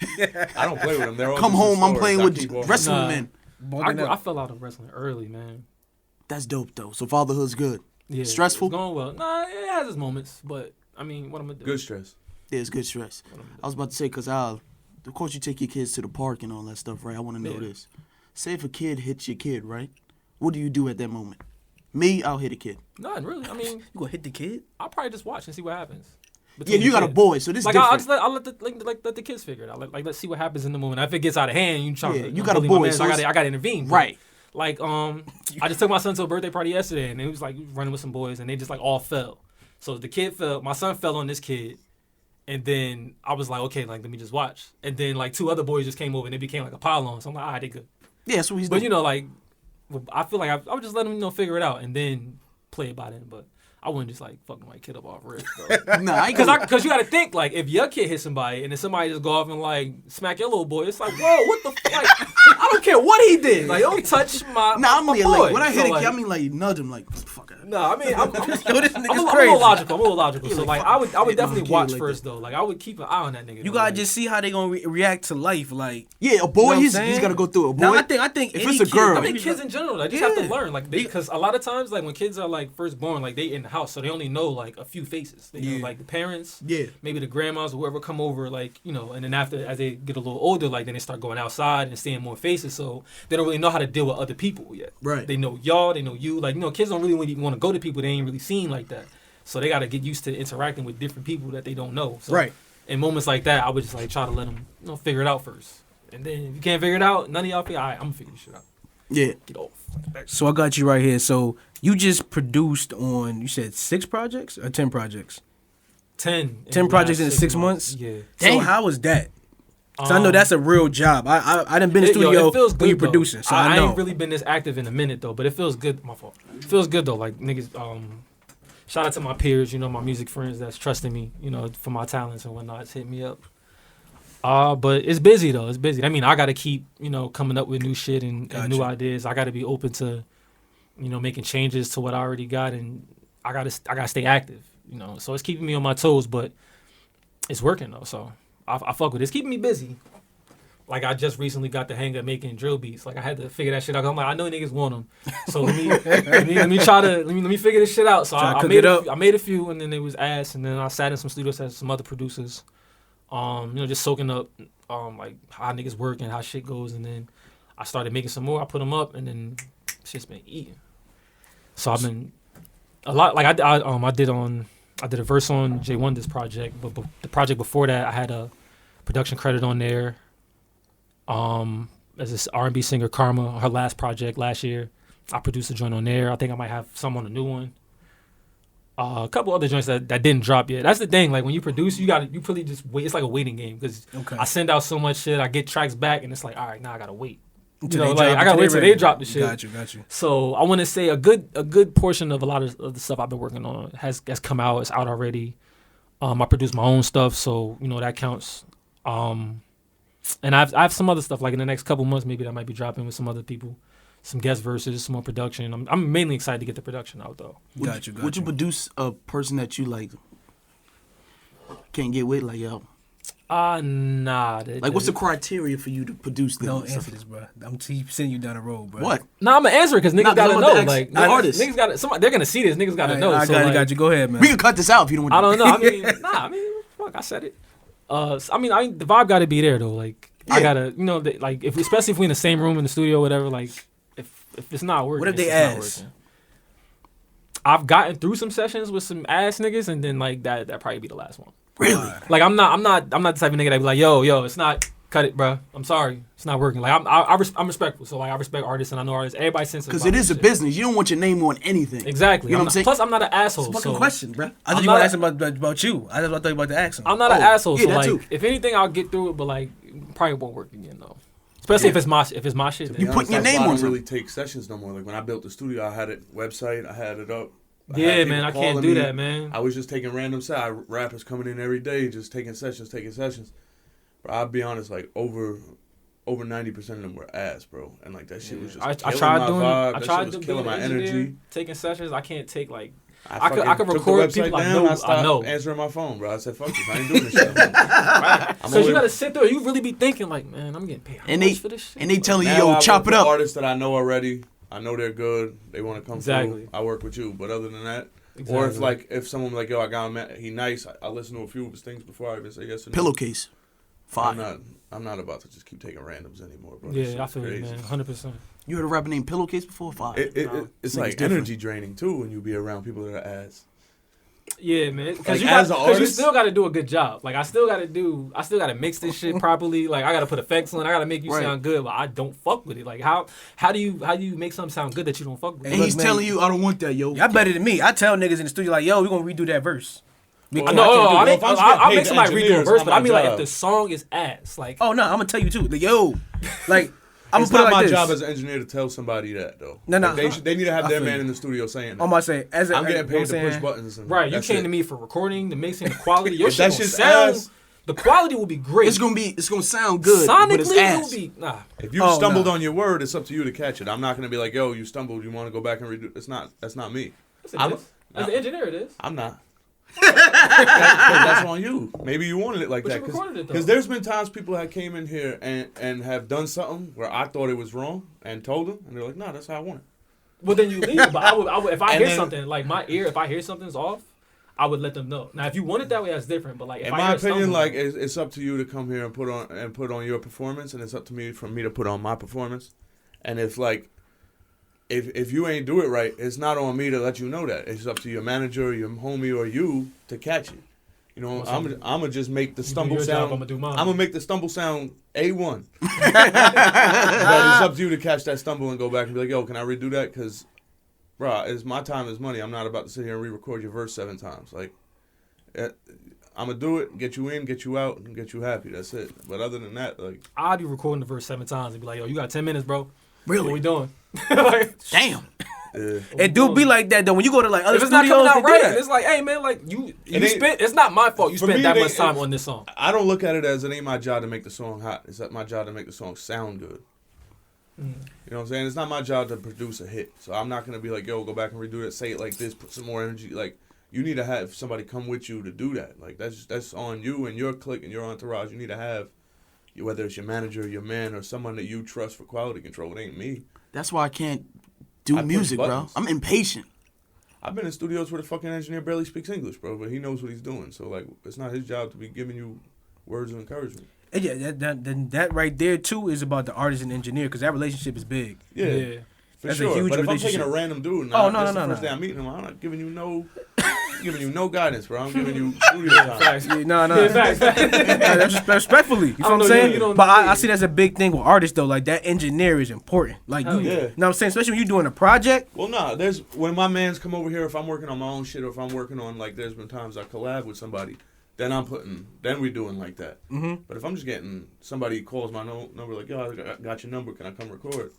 I don't play with them. They're all Come just in home, I'm storage. playing I with keep all my- wrestling Nah. men. I fell out of wrestling early, man. That's dope though. So fatherhood's good. Yeah, Stressful? It's going well. Nah, it has its moments, but I mean, what I'm gonna do? Good stress. Yeah, it's good stress. I was about to say because of course you take your kids to the park and all that stuff, right? I want to know Yeah. this. Say if a kid hits your kid, right? What do you do at that moment? Me, I'll hit a kid. Nothing really. I mean, You gonna hit the kid? I'll probably just watch and see what happens. Yeah, Between you the got a kids. boy, so this is Like different. I'll let the kids figure it out. Let's see what happens in the moment. If it gets out of hand, you try. Yeah, to, you got a bully my boy, man, so I it's- got to intervene. But, Right. Like I just took my son to a birthday party yesterday, and it was like running with some boys, and they just like all fell. So the kid fell. My son fell on this kid, and then I was like, okay, like let me just watch. And then like 2 other boys just came over, and it became like a pile on. So I'm like, all right, they good. Yeah, that's what he's But doing. you know, like I feel like I would just let them figure it out, and then play it by then. But I wouldn't just like fucking my kid up off rip, though. Nah, I ain't gonna- Because you got to think, like, if your kid hits somebody and then somebody just go off and, like, smack your little boy, it's like, whoa, what the like, I don't care what he did. Like, don't touch my Nah, I'm my like, boy. when I hit So, a like, kid, I mean, like, nudge him, like, fuck it. no, I mean, I'm a nigga's little crazy. logical. So, like, I would Hit definitely my kid watch like first, though. Like, I would keep an eye on that nigga. You though. gotta Like, just see how they gonna react to life. Like, Yeah, a boy, You know what I'm he's saying? got to go through it. A boy, now I think if any it's a kid- girl- I think kids in general, they just have to Yeah. learn, like, because a lot of times, like, when kids are like first born, like, they in the house, so they only know like a few faces. They know Yeah. like the parents, Yeah. maybe the grandmas or whoever come over, like, you know, and then after as they get a little older, like, then they start going outside and seeing more faces, so they don't really know how to deal with other people yet. Right. They know y'all, they know you, like, you know, kids don't really want to go to people they ain't really seen like that, so they got to get used to interacting with different people that they don't know. So Right. in moments like that, I would just like try to let them, you know, figure it out first, and then if you can't figure it out, none of y'all figure, all right, I'm gonna figure this shit out. Yeah. Get off. So I got you right here. So you just produced on, you said 6 projects or 10 projects? 10 10 the projects last in 6 months? Yeah. So how was that? 'Cause I know that's a real job. I done been in the studio it feels when you good, though. producing, so I know. ain't really been this active in a minute though, but it feels good. My fault. It feels good though. Like niggas, shout out to my peers, you know, my music friends that's trusting me, you know, for my talents and whatnot. Hit me up. But it's busy though. It's busy. I mean, I gotta keep, you know, coming up with new shit and new Gotcha. ideas. I gotta be open to, you know, making changes to what I already got, and I gotta stay active, you know. So it's keeping me on my toes, but it's working though. So I fuck with it. It's keeping me busy. Like I just recently got the hang of making drill beats. Like I had to figure that shit out. I'm like, I know niggas want them, so let me figure this shit out. So Try to I cook made it up. I made a few, and then it was ass. And then I sat in some studios with some other producers. You know, just soaking up like how niggas work and how shit goes. And then I started making some more. I put them up, and then shit's been eating. So I've been a lot. Like I did a verse on J Wonder's project, but the project before that I had a production credit on there. As this R&B singer Karma, her last project last year, I produced a joint on there. I think I might have some on a new one. A couple other joints that didn't drop yet. That's the thing. Like when you produce, you really just wait. It's like a waiting game because Okay. I send out so much shit. I get tracks back, and it's like, all right, now I gotta wait. Until You know, they like drop- I gotta wait till ready. they drop the shit. Got you. So I want to say a good portion of a lot of the stuff I've been working on has come out. It's out already. I produce my own stuff, so you know that counts. And I have some other stuff like in the next couple months, maybe that might be dropping with some other people, some guest verses, some more production. I'm mainly excited to get the production out though. Got you. Would you produce a person that you like can't get with, like, yo? Nah. Like, what's the criteria for you to produce them? Don't answer this, bro. I'm keep sending you down the road, bro. What? Nah, I'm gonna answer it because niggas Nah, 'cause gotta I'm about to know. ask Like the artist. niggas gotta. They're gonna see this. Niggas gotta know. I So, got like, you. Go ahead, man. We can cut this out if you don't want. I don't know. I mean, fuck. I said it. I mean, the vibe gotta be there though. Like, I Yeah. gotta, you know, like especially if we in the same room in the studio, or whatever. Like, if it's not working, What if it's they just not ass? working. I've gotten through some sessions with some ass niggas, and then like that probably be the last one. Really? Like I'm not the type of nigga that be like, yo, it's not. Cut it, bro. I'm sorry, it's not working. Like I'm respectful, so like I respect artists and I know artists. Everybody sensitive Because about it is a this shit. business. You don't want your name on anything. Exactly. You know what I'm not- saying? Plus, I'm not an asshole. It's a fucking so question, bro. I I'm thought you not were a- asking about you. I thought you were about to ask him. I'm not an asshole. yeah, So that like, too. if anything, I'll get through it. But like, probably won't work again though. Especially if it's my shit. To be You honest, putting your that's name why I on don't really something. take sessions no more. Like when I built the studio, I had it website, I had it up. I Yeah, had man, I people can't calling do me. that, man. I was just taking random rappers coming in every day, just taking sessions. But I'll be honest, like over 90% of them were ass, bro, and like that shit was just I killing tried my doing. vibe. I That tried shit was doing killing my engineer, energy. taking sessions. I can't take like. I fucking could took the record website people I down, know. I stopped I know. answering my phone, bro. I said, "Fuck this, I ain't doing this shit." Because you gotta sit there. You really be thinking like, man, I'm getting paid how And much they for this shit. and they telling you, Now I yo, chop work it with up. Artists that I know already, I know they're good. They want to come Exactly. through. I work with you, but other than that, Exactly. or if someone like, yo, I got him, he nice. I listen to a few of his things before I even say yes or no. Pillowcase. I'm Fire. not about to just keep taking randoms anymore, bro. This Yeah, I shit's feel you, crazy. man. 100%. You heard a rapper named Pillowcase before? Fire. It's Niggas like different. energy draining too when you be around people that are ass. Yeah, man. Because Like, as an you artist- still got to do a good job. Like I still got to mix this shit properly. Like I got to put effects on. I got to make you Right. sound good, but I don't fuck with it. Like how do you make something sound good that you don't fuck with? And he's telling you, I don't want that, yo. Y'all better than me. I tell niggas in the studio like, yo, we gonna redo that verse. Well, Because- I if I'm just getting I'll paid make to somebody engineer, redo a it's verse, not but I my mean like if job. the song is ass, like Oh no, I'm gonna tell you too. Like, yo, like I'm It's gonna put not it like my this. job as an engineer to tell somebody that though. No, no, Like, they need to have I their feel man you. in the studio saying that. I'm gonna say as a, I'm getting you know paid to what I'm push saying? buttons. And right, you that's came it. to me for recording, the mixing, the quality. Your If shit that gonna shit's sound. ass- The quality will be great. It's gonna sound good, but it's Sonically, it ass. will be nah. If you Oh, stumbled no. on your word, it's up to you to catch it. I'm not gonna be like, yo, you stumbled. You want to go back and redo? That's not me. I'm- As an engineer, it is. I'm not. That's on you. Maybe you wanted it like But that. you recorded it, though. Because there's been times people have came in here and have done something where I thought it was wrong and told them, and they're like, no, that's how I want it. Well, then you leave. But I would if I And hear then- something like my ear, if I hear something's off, I would let them know. Now, if you want it that way, that's different. But like, if In I my hear opinion, something- like it's up to you to come here and put on your performance, and it's up to me to put on my performance. And if you ain't do it right, it's not on me to let you know that. It's up to your manager, your homie, or you to catch it. You know, Well, I'm gonna just make the you do stumble your sound. job, I'ma do mine. I'm gonna make the stumble sound A1. But it's up to you to catch that stumble and go back and be like, yo, can I redo that? Because, bro, it's my time is money. I'm not about to sit here and re-record your verse 7 times. Like, I'm gonna do it, get you in, get you out, and get you happy. That's it. But other than that, like, I'll be recording the verse 7 times and be like, yo, you got 10 minutes, bro. Really? What we doing? Like, Damn. It do be like that though. When you go to like other if it's not studios, coming they out do right, that. it's like, hey man, like you ain't- spent. It's not my fault. You For spent me, that it much ain't- time on this song. I don't look at it as it ain't my job to make the song hot. It's my job to make the song sound good. You know what I'm saying? It's not my job to produce a hit. So I'm not gonna be like, yo, go back and redo it, say it like this, put some more energy. Like, you need to have somebody come with you to do that. Like, that's on you and your clique and your entourage. You need to have, whether it's your manager, your man, or someone that you trust for quality control. It ain't me. That's why I can't do I push music, bro. buttons. I'm impatient. I've been in studios where the fucking engineer barely speaks English, bro, but he knows what he's doing. So, like, it's not his job to be giving you words of encouragement. And yeah, that right there too is about the artist and engineer because that relationship is big. Yeah. For That's a sure. huge But if I'm taking a relationship. random dude, and Oh, no, that's no, the no, first no. day I'm meeting him, I'm not giving you no guidance, bro. I'm giving you studio time. Facts. Yeah, no. Yeah, facts. Respectfully, you know what I'm know saying? you don't But know I see that's a big thing with artists though. Like that engineer is important. Like Hell you, yeah. you know what I'm saying? Especially when you're doing a project. Well, nah, there's when my mans come over here, if I'm working on my own shit or if I'm working on, like, there's been times I collab with somebody, then we doing like that. Mm-hmm. But if I'm just getting somebody calls my number like, yo, I got your number, can I come record?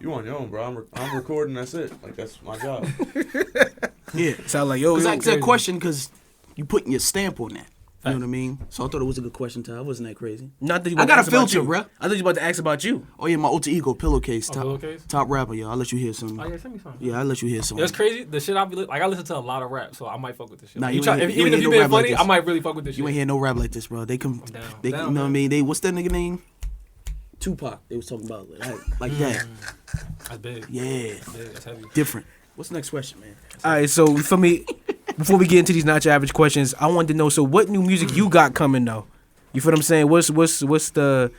You on your own, bro. I'm recording, that's it. Like, that's my job. Yeah. Sound like yo. Because yo, I asked that question because you putting your stamp on that. You know what I mean? So I thought it was a good question, Ty. Wasn't that crazy? Not that you I about got to a ask about filter, you. bro. I thought you about to ask about you. Oh yeah, my alter ego, Pillowcase, top, Pillowcase? top rapper, yo. I'll let you hear some. Oh yeah, send me some. Yeah, I'll let you hear some. It's crazy. The shit I be like I listen to a lot of rap, so I might fuck with this shit. Nah, Like, you try, ain't- if, you even ain't if you no been rap like funny, this. I might really fuck with this You shit. ain't hear no rap like this, bro. They come, I'm down. they, Down, you know what I man. mean? They what's that nigga name? Tupac. They was talking about like that. That's big. Yeah, Big. That's heavy. different. What's the next question, man? All right, so for me, before we get into these not your average questions, I wanted to know. So, what new music you got coming though? You feel what I'm saying? What's the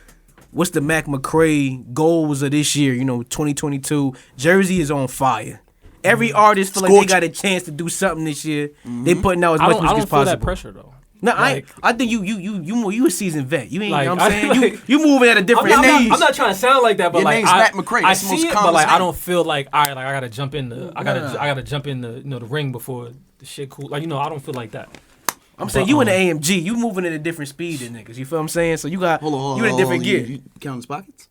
Macc Mcray goals of this year? You know, 2022. Jersey is on fire. Every artist feel like they Scorching. got a chance to do something this year. They putting out as I much don't, music I as don't feel that possible. pressure though. No, Like- I think you a seasoned vet. You ain't. Like, you know what I'm I- saying? like- you moving at a different I'm stage. not trying to sound like that, but Your like name's I, Macc Mcray. I That's the most see it, but common like I name. don't feel like all right, like I gotta jump in the, I Nah. gotta jump in the, the ring before the shit cool. Like I don't feel like that. I'm saying you in the AMG. You moving at a different speed than niggas. You feel what I'm saying? So you got Hold on. you in a different You gear. counting his pockets?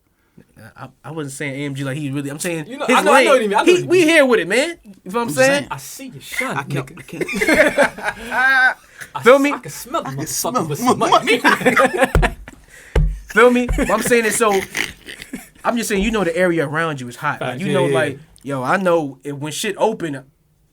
I wasn't saying AMG like he really. I'm saying You know- his I know what lane. you mean, I know what you We mean. here with it, man. You feel what I'm just saying? saying. I see you shine, I can't. nigga. I can't. Feel me? I can smell the smell motherfucker with some money. Feel me? What I'm saying is so. I'm just saying you know the area around you is hot. Like, Facts, you yeah, know, yeah, like yo, I know if when shit open, I'm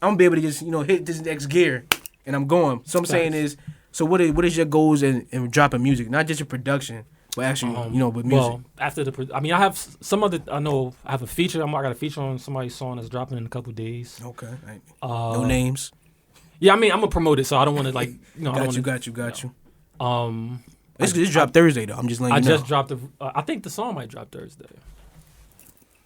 gonna be able to just hit this next gear, and I'm going. So I'm saying is, so what is your goals in dropping music? Not just your production, but actually with music. Well, after I mean, I have some other. I know I have a feature. I got a feature on somebody's song that's dropping in a couple days. Okay. Uh, No names. Yeah, I mean, I'm gonna promote it, so I don't want to like I don't Got wanna, you. This dropped Thursday though. I'm just letting I you know. just dropped I think the song might drop Thursday.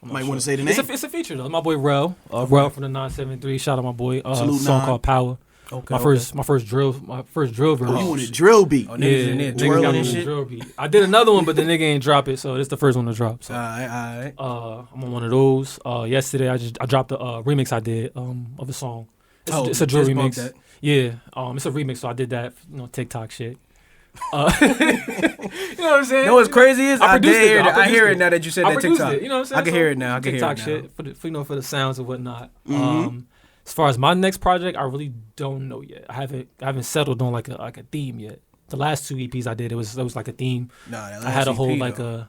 Might want to say the name. It's a feature though. My boy Rel, Rel from the 973. Shout out my boy. Salute, Song 9. called Power. Okay. My first drill verse. Oh, you want a drill beat? Oh, niggas in there niggas twirling got and me shit. drill beat. I did another one, but the nigga ain't drop it, so it's the first one to drop. So. Alright. I'm on one of those. Yesterday I dropped a remix I did of a song. It's a drill just bumped remix. that. Yeah, it's a remix, so I did that, TikTok shit. You know what I'm saying? You know what's crazy is I produced hear it. I hear it now that you said that produced TikTok. it, you know what I'm saying? I can hear it now. I can hear it TikTok now. shit for the sounds and whatnot. As far as my next project, I really don't know yet. I haven't settled on like a theme yet. The last 2 EPs I did, it was like a theme. Nah, that I had a last whole EP, like though.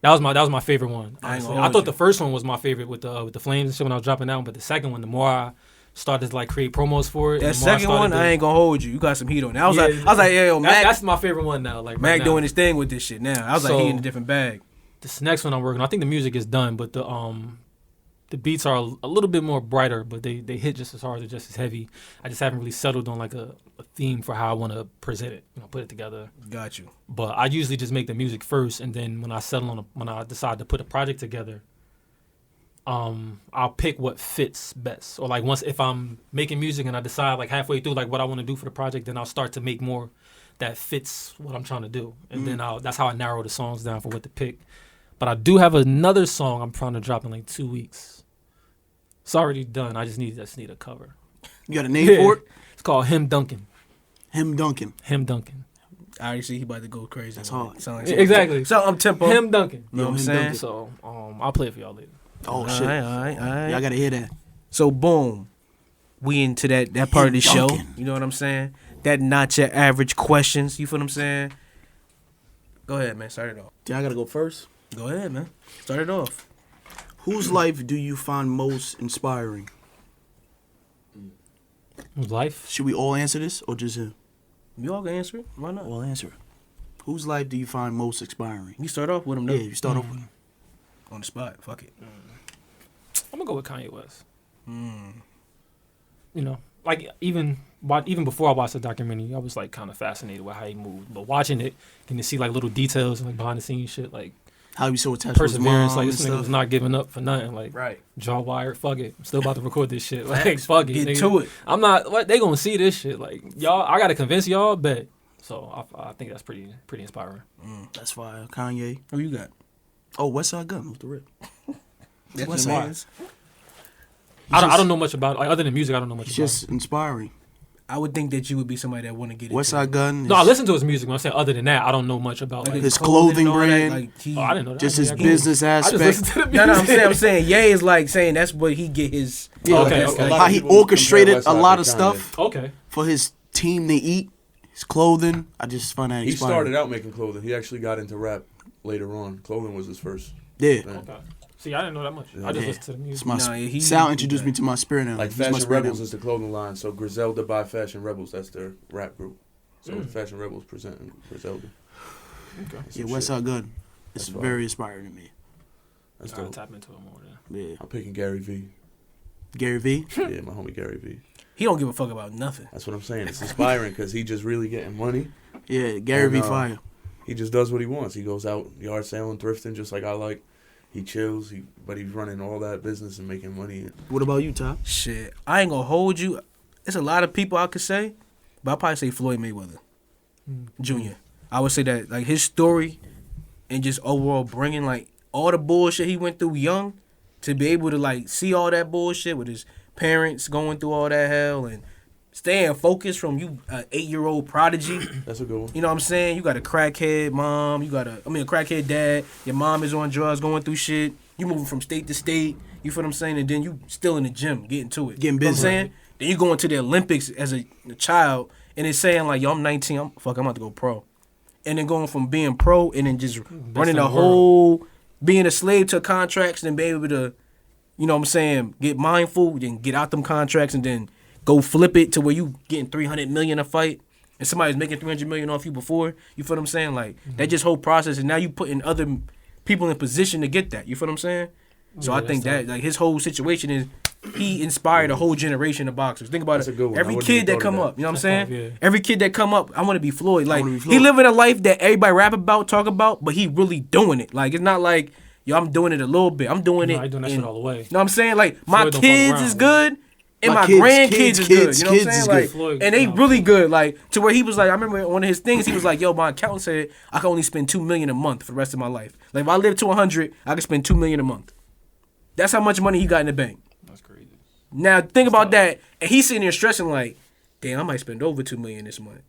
that was my favorite one. I ain't Honestly. gonna I hold thought you. the first one was my favorite with the flames and shit when I was dropping out, but the second one, the more I started to like create promos for it, That the more second one, I ain't gonna hold you. You got some heat on that. I was like, yo, Mac, that's my favorite one now. Like Mac right now. doing his thing with this shit now. I was like, So- he in a different bag. This next one I'm working on, I think the music is done, but the beats are a little bit more brighter, but they hit just as hard, they're just as heavy. I just haven't really settled on like a theme for how I want to present it, put it together. Got you. But I usually just make the music first, and then when I decide to put a project together, I'll pick what fits best. Or like if I'm making music and I decide like halfway through like what I want to do for the project, then I'll start to make more that fits what I'm trying to do, and then that's how I narrow the songs down for what to pick. But I do have another song I'm trying to drop in like 2 weeks. It's already done. I just need a cover. You got a name for it? It's called Him Duncan. Him Duncan. Him Duncan. I already see he about to go crazy. That's with hard. it. Sound like Exactly. So I'm tempo. Him Duncan. You know what I'm Him saying? Duncan. So I'll play it for y'all later. Oh shit! All right. Y'all gotta hear that. So boom, we into that part of the show. Duncan. You know what I'm saying? That not your average questions. You feel what I'm saying? Go ahead, man. Start it off. Y'all gotta go first. Go ahead, man. Start it off. Whose life do you find most inspiring? Life. Should we all answer this or just him? You all can answer it. Why not? All answer it. Whose life do you find most inspiring? You start off with him, though. Yeah, you start off with him. On the spot. Fuck it. I'm gonna go with Kanye West. Like even before I watched the documentary, I was like kind of fascinated with how he moved. But watching it, getting to see like little details and like behind the scenes shit, like How you so attached to his perseverance. mom Like and this nigga stuff. was not giving up for nothing. Like Right. jaw wired. Fuck it. I'm still about to record this shit. Like fuck it. Get nigga. to it. I'm not. What they gonna see this shit? Like y'all. I gotta convince y'all. Bet. So I think that's pretty inspiring. That's fire. Kanye. Who you got? Oh, West Side Gun. Off the rip. That's West your Side. man's. I don't know much about like other than music. I don't know much It's about. just inspiring. I would think that you would be somebody that want to get West into it. Side Gun. No, I listen to his music. When I say other than that, I don't know much about like. his clothing and all that, brand. like, he, Oh, I didn't know that. Just I his mean, I business I just aspect. listen to the music. No, I'm saying Ye is like saying that's what he get his. Yeah, Okay, like, okay. how he orchestrated a lot of Kanye. stuff Okay. for his team to eat, his clothing. I just find that He inspiring. started out making clothing. He actually got into rap later on. Clothing was his first. Yeah. thing. Okay. See, I didn't know that much. I just Yeah. listened to the music. It's my Nah, yeah, he- Sal he introduced got- me to my spirit now. Like He's my Fashion spirit Rebels now. is the clothing line. So Griselda by Fashion Rebels. That's their rap group. So Fashion Rebels presenting Griselda. Okay. Yeah, West Side Gun. It's That's very inspiring to me. That's I gotta dope. tap into it more. Then. Yeah. I'm picking Gary V. Gary V. Yeah, my homie Gary V. He don't give a fuck about nothing. That's what I'm saying. It's inspiring because he just really getting money. Yeah, Gary And, V. Fire. He just does what he wants. He goes out yard selling, thrifting, just like I like. He chills. But he's running all that business and making money. What about you, Top? Shit, I ain't gonna hold you. There's a lot of people I could say, but I'll probably say Floyd Mayweather Jr. I would say that like his story and just overall bringing like all the bullshit he went through young to be able to like see all that bullshit with his parents going through all that hell and staying focused from you 8-year-old prodigy. That's a good one. You know what I'm saying? You got a crackhead mom. You got a crackhead dad. Your mom is on drugs, going through shit. You moving from state to state. You feel what I'm saying? And then you still in the gym, getting to it. Getting You know what I'm busy. saying? Then you going to the Olympics as a child, and it's saying like, yo, I'm 19. I'm about to go pro. And then going from being pro and then just running in the the whole, being a slave to contracts, and then being able to, you know what I'm saying, get mindful, then get out them contracts, and then go flip it to where you getting $300 million a fight, and somebody's making $300 million off you before. You feel what I'm saying? Like that just whole process, and now you putting other people in position to get that. You feel what I'm saying? So Yeah, I think that's that like his whole situation is he inspired a whole generation of boxers. Think about That's it. a good one. I Every wouldn't kid even that thought of come that. up, you know what I'm That's saying? tough, yeah. Every kid that come up, I want to be Floyd. Like wanna be he Floyd. living a life that everybody rap about, talk about, but he really doing it. Like it's not like yo, I'm doing it a little bit. I'm doing it. I doing that shit all the way. You know what I'm saying? Like, my Floyd don't fuck kids around, is man. good, and My my kids, grandkids is good. You know what I'm kids saying? is Like, good. Floyd, and they no. really good. Like, to where he was like, I remember one of his things, he was like, yo, my accountant said I can only spend $2 million a month for the rest of my life. Like, if I live to 100, I can spend $2 million a month. That's how much money he got in the bank. That's crazy. Now, think about that, and he's sitting there stressing like, damn, I might spend over $2 million this month.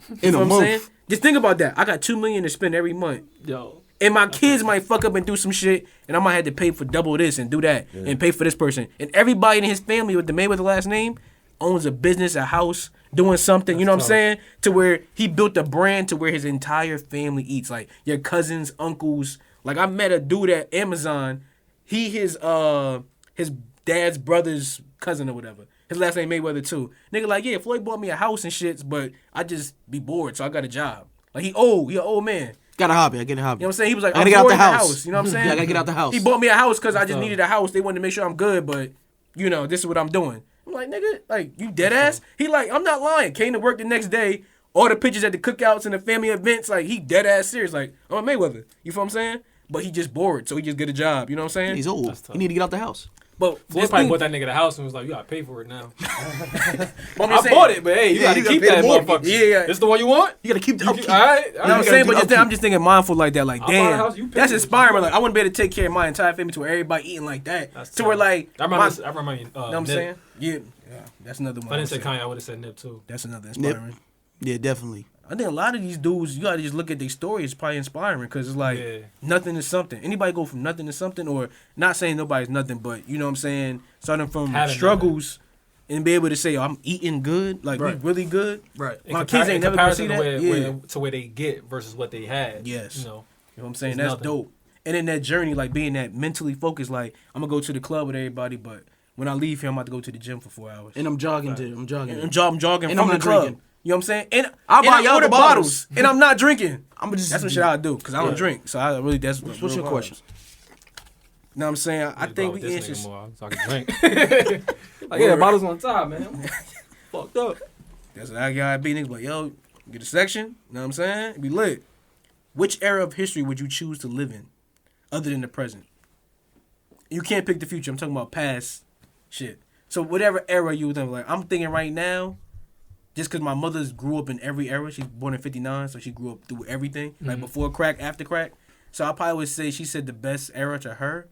In You know a what I'm month. saying? Just think about that. I got $2 million to spend every month. Yo. And my kids might fuck up and do some shit, and I might have to pay for double this and do that, and pay for this person. And everybody in his family with the Mayweather last name owns a business, a house, doing something. You know what I'm tough. saying? To where he built a brand to where his entire family eats. Like your cousins, uncles. Like I met a dude at Amazon. His dad's brother's cousin or whatever. His last name Mayweather too. Nigga like, yeah, Floyd bought me a house and shit, but I just be bored, so I got a job. Like he an old man. Got a hobby. I get a hobby. You know what I'm saying? He was like, I I'm gotta get out bored the in house. You know what I'm saying? Yeah, I gotta get out the house. He bought me a house because I just tough. needed a house. They wanted to make sure I'm good, but you know, this is what I'm doing. I'm like, nigga, like you dead ass? He like, I'm not lying. Came to work the next day. All the pictures at the cookouts and the family events, like he dead ass serious. Like, I'm a Mayweather. You feel what I'm saying? But he just bored, so he just get a job. You know what I'm saying? He's old. That's tough. He need to get out the house. But Floyd this probably thing, bought that nigga the house and was like, you gotta pay for it now. but I'm I just saying- bought it, but hey, you Yeah, gotta you gotta keep pay that the mortgage. motherfucker. Yeah. This the one you want? You gotta keep the upkeep. All right. You know what I'm gotta saying? do But upkeep. I'm just thinking mindful like that. Like, I'll buy damn, the house, you pay that's it. inspiring. Like, I wouldn't be able to take care of my entire family to where everybody eating like that. That's to where tough. like, I remember, you know you know what I'm saying? Yeah, that's another one. If I didn't say would Kanye, I would have said Nip too. That's another inspiring. Yeah, definitely. I think a lot of these dudes, you gotta just look at their story. It's probably inspiring because it's like Yeah. nothing is something. Anybody go from nothing to something, or not saying nobody's nothing, but you know what I'm saying, starting from Having struggles and be able to say, oh, I'm eating good, like Right. we really good. Right. My kids ain't never gonna see that. To where they get versus what they had. Yes. You know. You know what I'm saying? It's That's nothing. dope. And in that journey, like being that mentally focused, like I'm gonna go to the club with everybody, but when I leave here, I'm about to go to the gym for 4 hours. And I'm jogging too. I'm jogging. I'm jogging And from I'm the not club. drinking. You know what I'm saying? And I'll buy and I y'all order the bottles. and I'm not drinking. I'm just. That's what shit I do because I don't drink. So I really that's What's real your hard. question? You know what I'm saying? I think we this answered. nigga more so I can drink. Like, yeah, bottles on top, man. Fucked up. That's what I gotta be. Niggas like, yo, get a section. You know what I'm saying? Be lit. Which era of history would you choose to live in, other than the present? You can't pick the future. I'm talking about past shit. So whatever era you would think, like I'm thinking right now, just because my mother grew up in every era. She's born in '59, so she grew up through everything, like before crack, after crack. So I probably would say she said the best era to her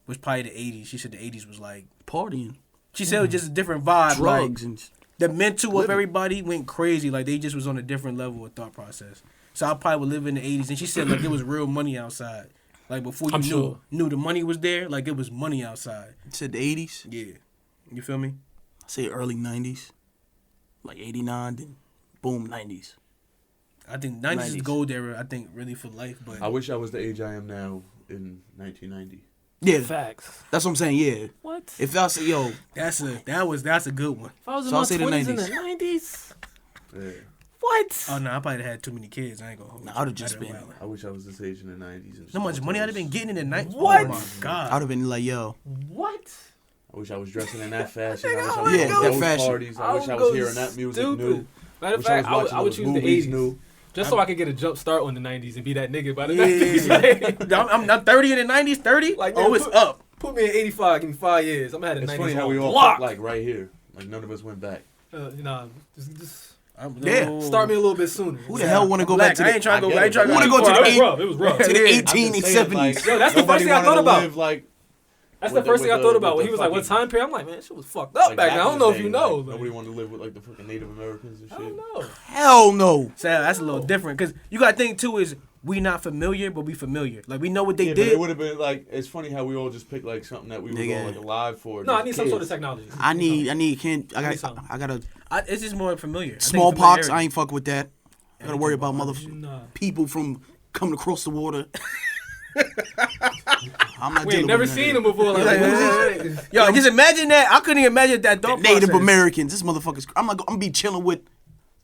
was probably the '80s. She said the '80s was like Partying, she said it was just a different vibe. drugs, Like, and the mental of living. everybody went crazy. Like they just was on a different level of thought process. So I probably would live in the '80s. And she said like it was real money outside. Like before you I'm sure. knew the money was there. Like it was money outside. said the 80s. Yeah, you feel me? I say early 90s, like 89, then boom 90s. I think '90s is 90s. gold era. I think really for life. But I wish I was the age I am now in 1990. Yeah, Facts. that's what I'm saying. Yeah, What? if I say yo, that's a good one. If I was in So my I'll say the 20s in the 90s. 90s. Yeah. What? Oh no, I probably had too many kids. I ain't gonna hold Nah, you. I'd have just I'd have been- wildin'. I wish I was this age in the 90s. And How much money I'd have been getting in the night? What? Oh my god. I'd have been like yo, What? I wish I was dressing in that fashion. I wish I I was would going go- to those fashion. parties. I wish I would was go hearing that music stupid. new. Matter of Wish fact, I would watching choose those the movies 80s. new. Just so I could get a jump start on the 90s and be that nigga by the Yeah. 90s. I'm not 30 in the 90s. 30? Like, oh, man, it's put- up. Put me in 85, give me 5 years. I'm gonna have the It's 90s funny how on we all lock. put, like right here. Like none of us went back. You know, just Yeah. start me a little bit sooner. who the hell want to go Black. back to I ain't the trying to go. I I ain't get it. trying to Wanna go to It the was rough. It was rough. to the Yeah. 1870s? Yo, that's the first thing I thought about. Like, That's the with first the- thing I with thought the- about. When with he was the like, what fucking- time period? I'm like, man, shit was fucked up back then. I don't know if you know. Like, nobody wanted to live with like the fucking Native Americans and I shit. don't know. Hell no. So that's a little different because you got to think too is we not familiar, but we familiar. Like we know what they Yeah, but did. it would have been like, it's funny how we all just picked like something that we were Nigga. all like alive for. No, I just need some sort of kids. technology. I need something. I got a It's just more familiar. I think smallpox. familiarity. I ain't fuck with that. I gotta worry about Nah. people from coming across the water. I'm not We dealing ain't never with none of seen that. him before. Like, Yeah, who's this? Yo, just imagine that. I couldn't even imagine that thought Native process. Americans. This motherfucker's. I'm gonna be chilling with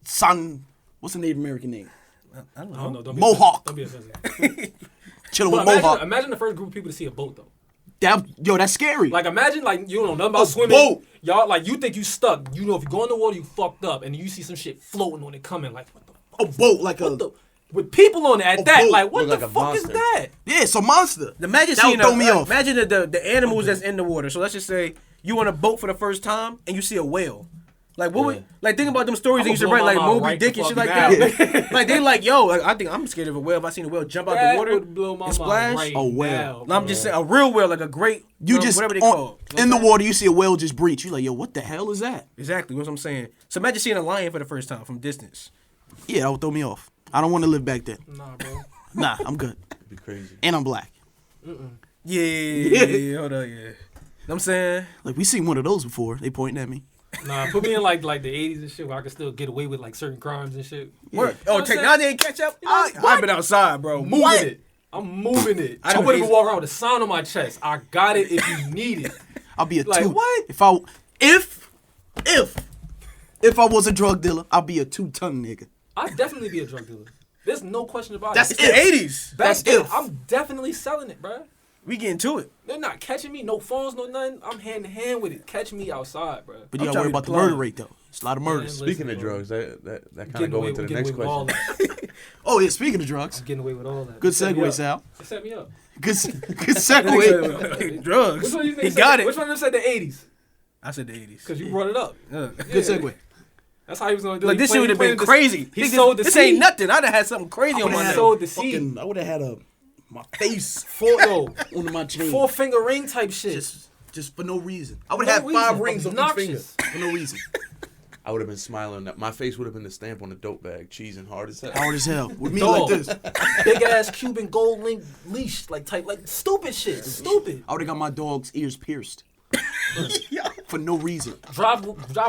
son. What's the Native American name? I don't I know. don't know. Don't be Mohawk. Don't be offensive. Chilling But with Mohawk. imagine the first group of people to see a boat though. That's scary. Like imagine like you don't know nothing about swimming. boat. Y'all like you think you stuck. You know if you go in the water you fucked up and you see some shit floating on it coming like what the a boat, like what a the with people on it at that. Like, what Look the like a fuck is monster. that? Yeah, it's a monster. Imagine That seeing would throw me off. Imagine the animals that's in the water. So let's just say you on a boat for the first time and you see a whale. Like what would like think about them stories they used to I'ma write like blow my Moby mind Dick right and the shit like fuck that. Like they like yo, like, I think I'm scared of a whale. If I seen a whale jump out That the water would blow my and mind splash. right A whale. No, I'm just saying a real whale, like a great You just whatever they on- call in the water. You see a whale just breach. You like, yo, what the hell is that? Exactly, that's what I'm saying. So imagine seeing a lion for the first time from distance. Yeah, that would throw me off. I don't want to live back then. Nah, bro. Nah, I'm good. It'd be crazy. And I'm black. Yeah, hold on, yeah. Know what I'm saying? Like, we seen one of those before. They pointing at me. Nah, put me in like the 80s and shit where I could still get away with like certain crimes and shit. What? know Oh, what I'm technology ain't catch up? I've been outside, bro. Moving What? it. I'm moving it. I I don't wouldn't hate- even walk around with a sound on my chest. I got it if you need it. I'll be a Like, two. what? If I was a drug dealer, I'll be a 2-ton nigga. I'd definitely be a drug dealer. There's no question about That's it. It's the 80s. Back that's then, if. I'm definitely selling it, bro. We getting to it. They're not catching me. No phones, no nothing. I'm hand in hand with it. Catch me outside, bro. But you I'm gotta worry trying to about the plug. murder rate though. It's a lot of murders. Man, Speaking listen, of bro. drugs, that kind of Getting go away, into the getting next away with all question. that. Oh yeah, speaking of drugs, I'm getting away with all that. good Set me segue, up. Sal. Set me up. Good segue. Drugs. Which one do you think He said, got it. Which one of them said the 80s? I said the 80s. Because you brought it up. Good segue. That's how he was going to do it. Like, He this shit would have been playing crazy. He Nigga, sowed the this seed. ain't nothing. I'd have had something crazy on my He neck. sowed the seed. I would have had my face Yo, under my chain. 4-finger ring type shit. Just for no reason. I would No have 5 reason. rings on each finger Obnoxious. for no reason. I would have been smiling. My face would have been the stamp on the dope bag, cheese and hard as hell. Hard as hell. With me Dog. like this. Big ass Cuban gold link leash, like type, like stupid shit. Stupid. I would have got my dog's ears pierced. For no reason. Drive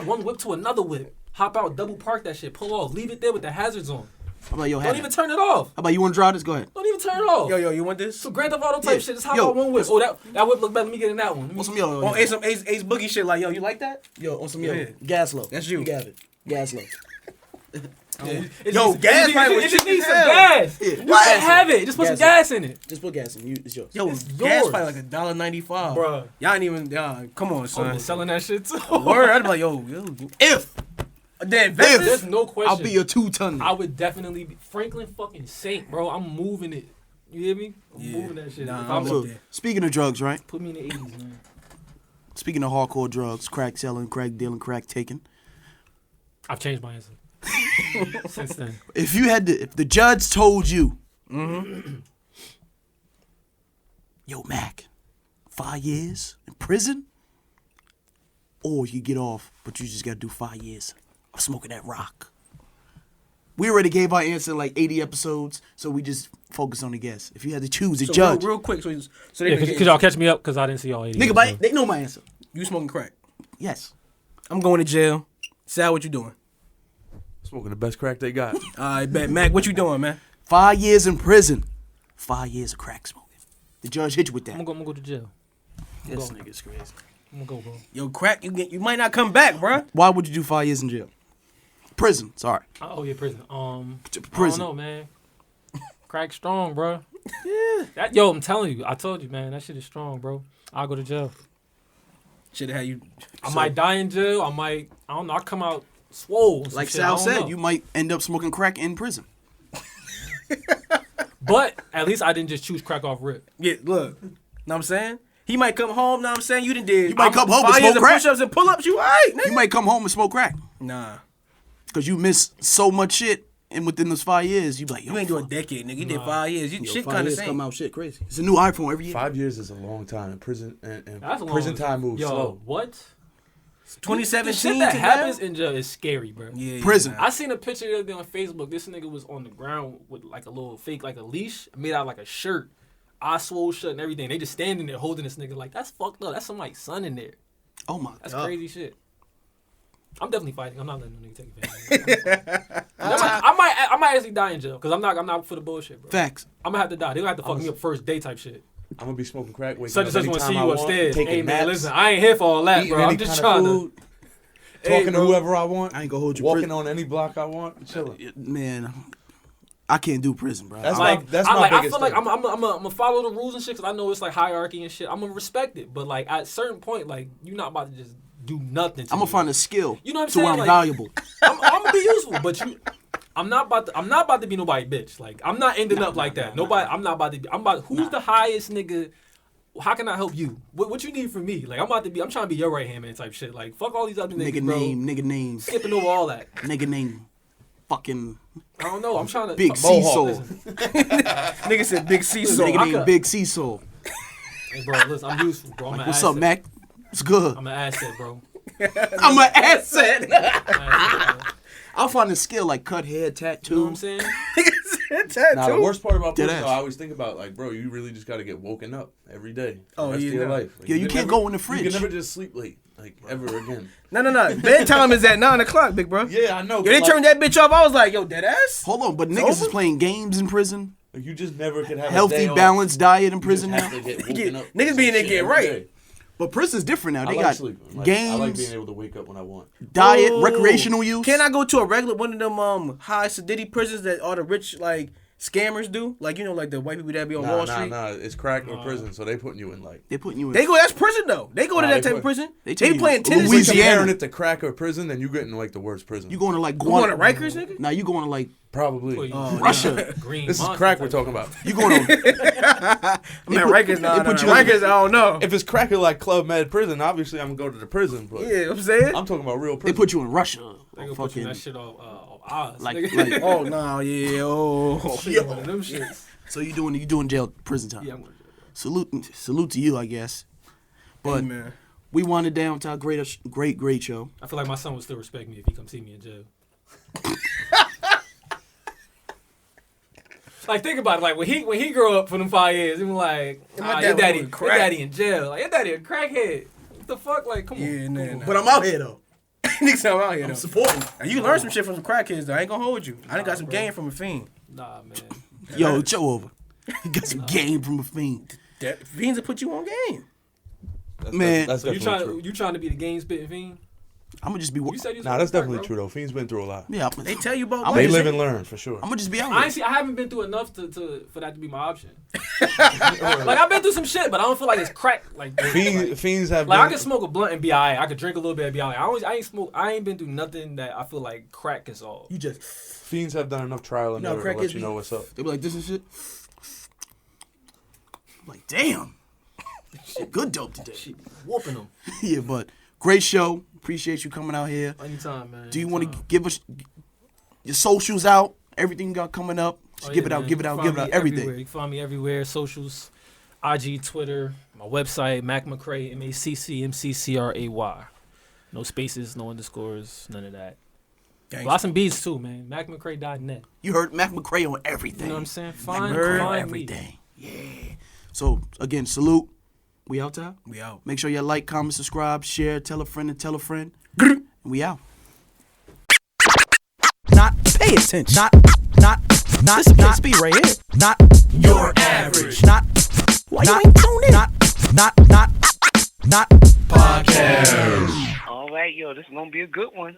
one whip to another whip. Hop out, double park that shit, pull off, leave it there with the hazards on. How about yo, Don't even turn it off. How about you want to drive this? Go ahead. Don't even turn it off. Yo, you want this? So Grand Theft Auto type Yeah. shit. Just hop Yo. out one whip. Oh, that whip look better. Let me get in that one. Let me- On some yo. On some Ace Boogie shit, like, yo, you like that? Yo, on some Yeah. Gas low. That's you. You got it. Gas low. It Yo, just- gas it might just- was it just cheap needs as some hell. gas. Yeah. You can have it. Just put some Gas gas in it. Just put gas in. It's yours. Yo, It's gas yours. probably like $1.95. Bruh. Y'all ain't even, come on, I'm son. selling that shit too. Word, I'd be like, yo. If The investors? There's no question. I'll be a 2-ton. I would definitely be Franklin fucking Saint, bro. I'm moving it. You hear me? I'm moving that shit. Nah, If I'm I'm up So, there. speaking of drugs, right? put me in the 80s, man. Speaking of hardcore drugs, crack selling, crack dealing, crack taking. I've changed my answer since then. If the judge told you, yo, Mac, 5 years in prison, or you get off, but you just gotta do 5 years of smoking that rock. We already gave our answer in like 80 episodes, so we just focus on the guess. If you had to choose a So judge, real quick, so they Yeah, can could get- y'all catch me up? Because I didn't see all 80. nigga, but they know my answer. you smoking crack. Yes. I'm going to jail. Sal, what you doing? Smoking the best crack they got. I bet. Mac, what you doing, man? 5 years in prison, 5 years of crack smoking. The judge hit you with that. I'm gonna go to jail. This nigga's crazy. I'm gonna go, bro. Yo, crack, you might not come back, bruh. Why would you do 5 years in jail? Prison. Sorry. Oh yeah, prison. I Prison. don't know, man. Crack strong, bro. Yeah. Yo, I'm telling you. I told you, man. That shit is strong, bro. I'll go to jail. Should have had you. I might die in jail. I don't know. I come out swole. Like shit. I Sal don't said, know. you might end up smoking crack in prison. But at least I didn't just choose crack off rip. Yeah, look. Know what I'm saying? He might come home, know what I'm saying? You done did. You might come home and 5 years smoke of crack. push-ups and pull-ups, you all right, nigga. You might come home and smoke crack Nah. because you missed so much shit, and within those 5 years, you be like, yo, You ain't do a fuck. decade, nigga. You did 5 years. You, Yo, shit 5 kind of years same. come out shit crazy. It's a new iPhone every year. 5 years is a long time in prison, and That's a long prison time moves Yo, slow. what? The 2017 shit that to happens now? in jail is scary, bro. Yeah, Prison. I seen a picture the other day on Facebook. This nigga was on the ground with like a little fake, like a leash made out of like a shirt. Eye swole shut and everything. They just standing there holding this nigga like, that's fucked up. That's somebody's son in there. Oh my That's god. crazy shit. I'm definitely fighting. I'm not letting no nigga take advantage. I might actually die in jail because I'm not for the bullshit, bro. Facts. I'm gonna have to die. They gonna have to fuck me up first day type shit. I'm gonna be smoking crack. Waking Such and up such want to anytime see I you want, upstairs. taking Hey man, naps, listen, I ain't here for all that, eating bro. any I'm just kind of trying food, to. talking Hey, to bro. whoever I want. I ain't gonna hold you. Walking on any block I want, chilling. Man, I can't do prison, bro. That's I- my- that's I'm my like, I biggest feel like thing. I'm gonna follow the rules and shit because I know it's like hierarchy and shit. I'm gonna respect it, but like at a certain point, like you're not about to just do nothing. I'm gonna find a skill You know what I'm to where saying? I'm Like- valuable. I'm gonna be useful, but I'm not about to be nobody bitch. Like I'm not ending up like that. Nobody. I'm not about to be. Who's the highest nigga? How can I help you? What you need from me? Like I'm trying to be your right hand man type shit. Like fuck all these other niggas, bro. Nigga name. Skipping over all that. Nigga name. Fucking. I don't know. I'm trying to. Big Cecil. Nigga said Big Cecil. Nigga named Big Cecil. Hey, bro, listen, I'm useful, bro. I'm Like, an what's asset. up, Mac? What's good? I'm an asset, bro. I'm an asset. I'm an asset, bro. I'll find a skill like cut hair, tattoo. You know what I'm saying? Nah, the worst part about Dead prison, ass. though, I always think about, like, bro, you really just got to get woken up every day. Oh, the rest of your life. Like, Yeah, you can't go in the fridge. You can never just sleep late, like, ever again. No. Bedtime is at 9 o'clock, big bro. Yeah, I know. Yo, they turned that bitch off. I was like, yo, dead ass. Hold on, but niggas over? is playing games in prison. Like, you just never could have a Healthy, day off. balanced diet in You prison just now. have to get woken up. Niggas be in there Shit getting every right. day. But prison's different now. I They like got sleeping. Like, games, I like being able to wake up when I want. diet, Ooh. recreational use. Can I go to a regular one of them high sedity prisons that all the rich like scammers do? Like you know, like the white people that be on Wall Street. Nah. It's crack or prison, so they putting you in, like... They putting you in. They go. That's prison though. They go to Nah, that they type of put- prison. they They take you playing to tennis. If you Louisiana. comparing it to crack or prison, then you getting, like, the worst prison. You going to like You going to Rikers, nigga? Now you going to like Probably. Russia. Green This is Monster crack type we're talking about. You going to I mean, Rikers. No, put you Rikers. I don't know. If it's crack or, like, Club Med prison, obviously I'm going to go to the prison, but... Yeah, I'm saying. I'm talking about real they prison. put you in Russia. They Or gonna put you in fucking that shit off Oz. like nigga. like. Oh no, yeah, oh. Shit, one of them shits. So you doing jail prison time. Yeah, I'm going to jail. Salute to you, I guess. But Hey, man. we wanted down to our great show. I feel like my son would still respect me if he come see me in jail. Like think about it. Like when he grew up for them 5 years, he was like, My your dad was your daddy in jail. Like your daddy a crackhead. What the fuck? Like come Yeah, on. nah. But I'm out here though. Niggas say I'm out here though. Supporting. And you learn some shit from some crackheads though. I ain't gonna hold you. I done got some game from a fiend. Nah, man. Yo, show over. You got some game from a fiend. That fiends will put you on game. Man. That's So you definitely true. trying to be the game spitting fiend? I'm gonna just be. You said you was Nah, gonna that's crack, definitely bro. true, though. Fiend's been through a lot. Yeah, They tell you about I'm They just live saying- and learn, for sure. I'm gonna just be out I here. haven't been through enough to for that to be my option. Like I've been through some shit, but I don't feel like it's crack. Like Fiends have Like I been... can smoke a blunt and be alright. I could drink a little bit and be alright. I ain't been through nothing that I feel like crack is all. You just. Fiends have done enough trial and You know, error to let crackheads you know what's up. They be like this and shit. I'm like, damn. Good dope today. Shit, whooping them Yeah, but great show. Appreciate you coming out here. anytime, man. Do you want to give us your socials out? Everything you got coming up? Just give it out, give it out, give it out. Everything. Everywhere. You can find me everywhere. Socials, IG, Twitter, my website, Macc Mcray, MACCMCCRAY. No spaces, no underscores, none of that. Gangsta. Lots of beats too, man. MaccMcray.net. You heard Macc Mcray on everything. You know what I'm saying? Macc Find Mcray on me. everything. Yeah. So again, salute. We out there. We out. Make sure you like, comment, subscribe, share, tell a friend, and tell a friend. And we out. Not Pay attention. not This is Big Speed right here. not your average. Not Why you ain't tuned in? not podcast. All right, yo, this is gonna be a good one.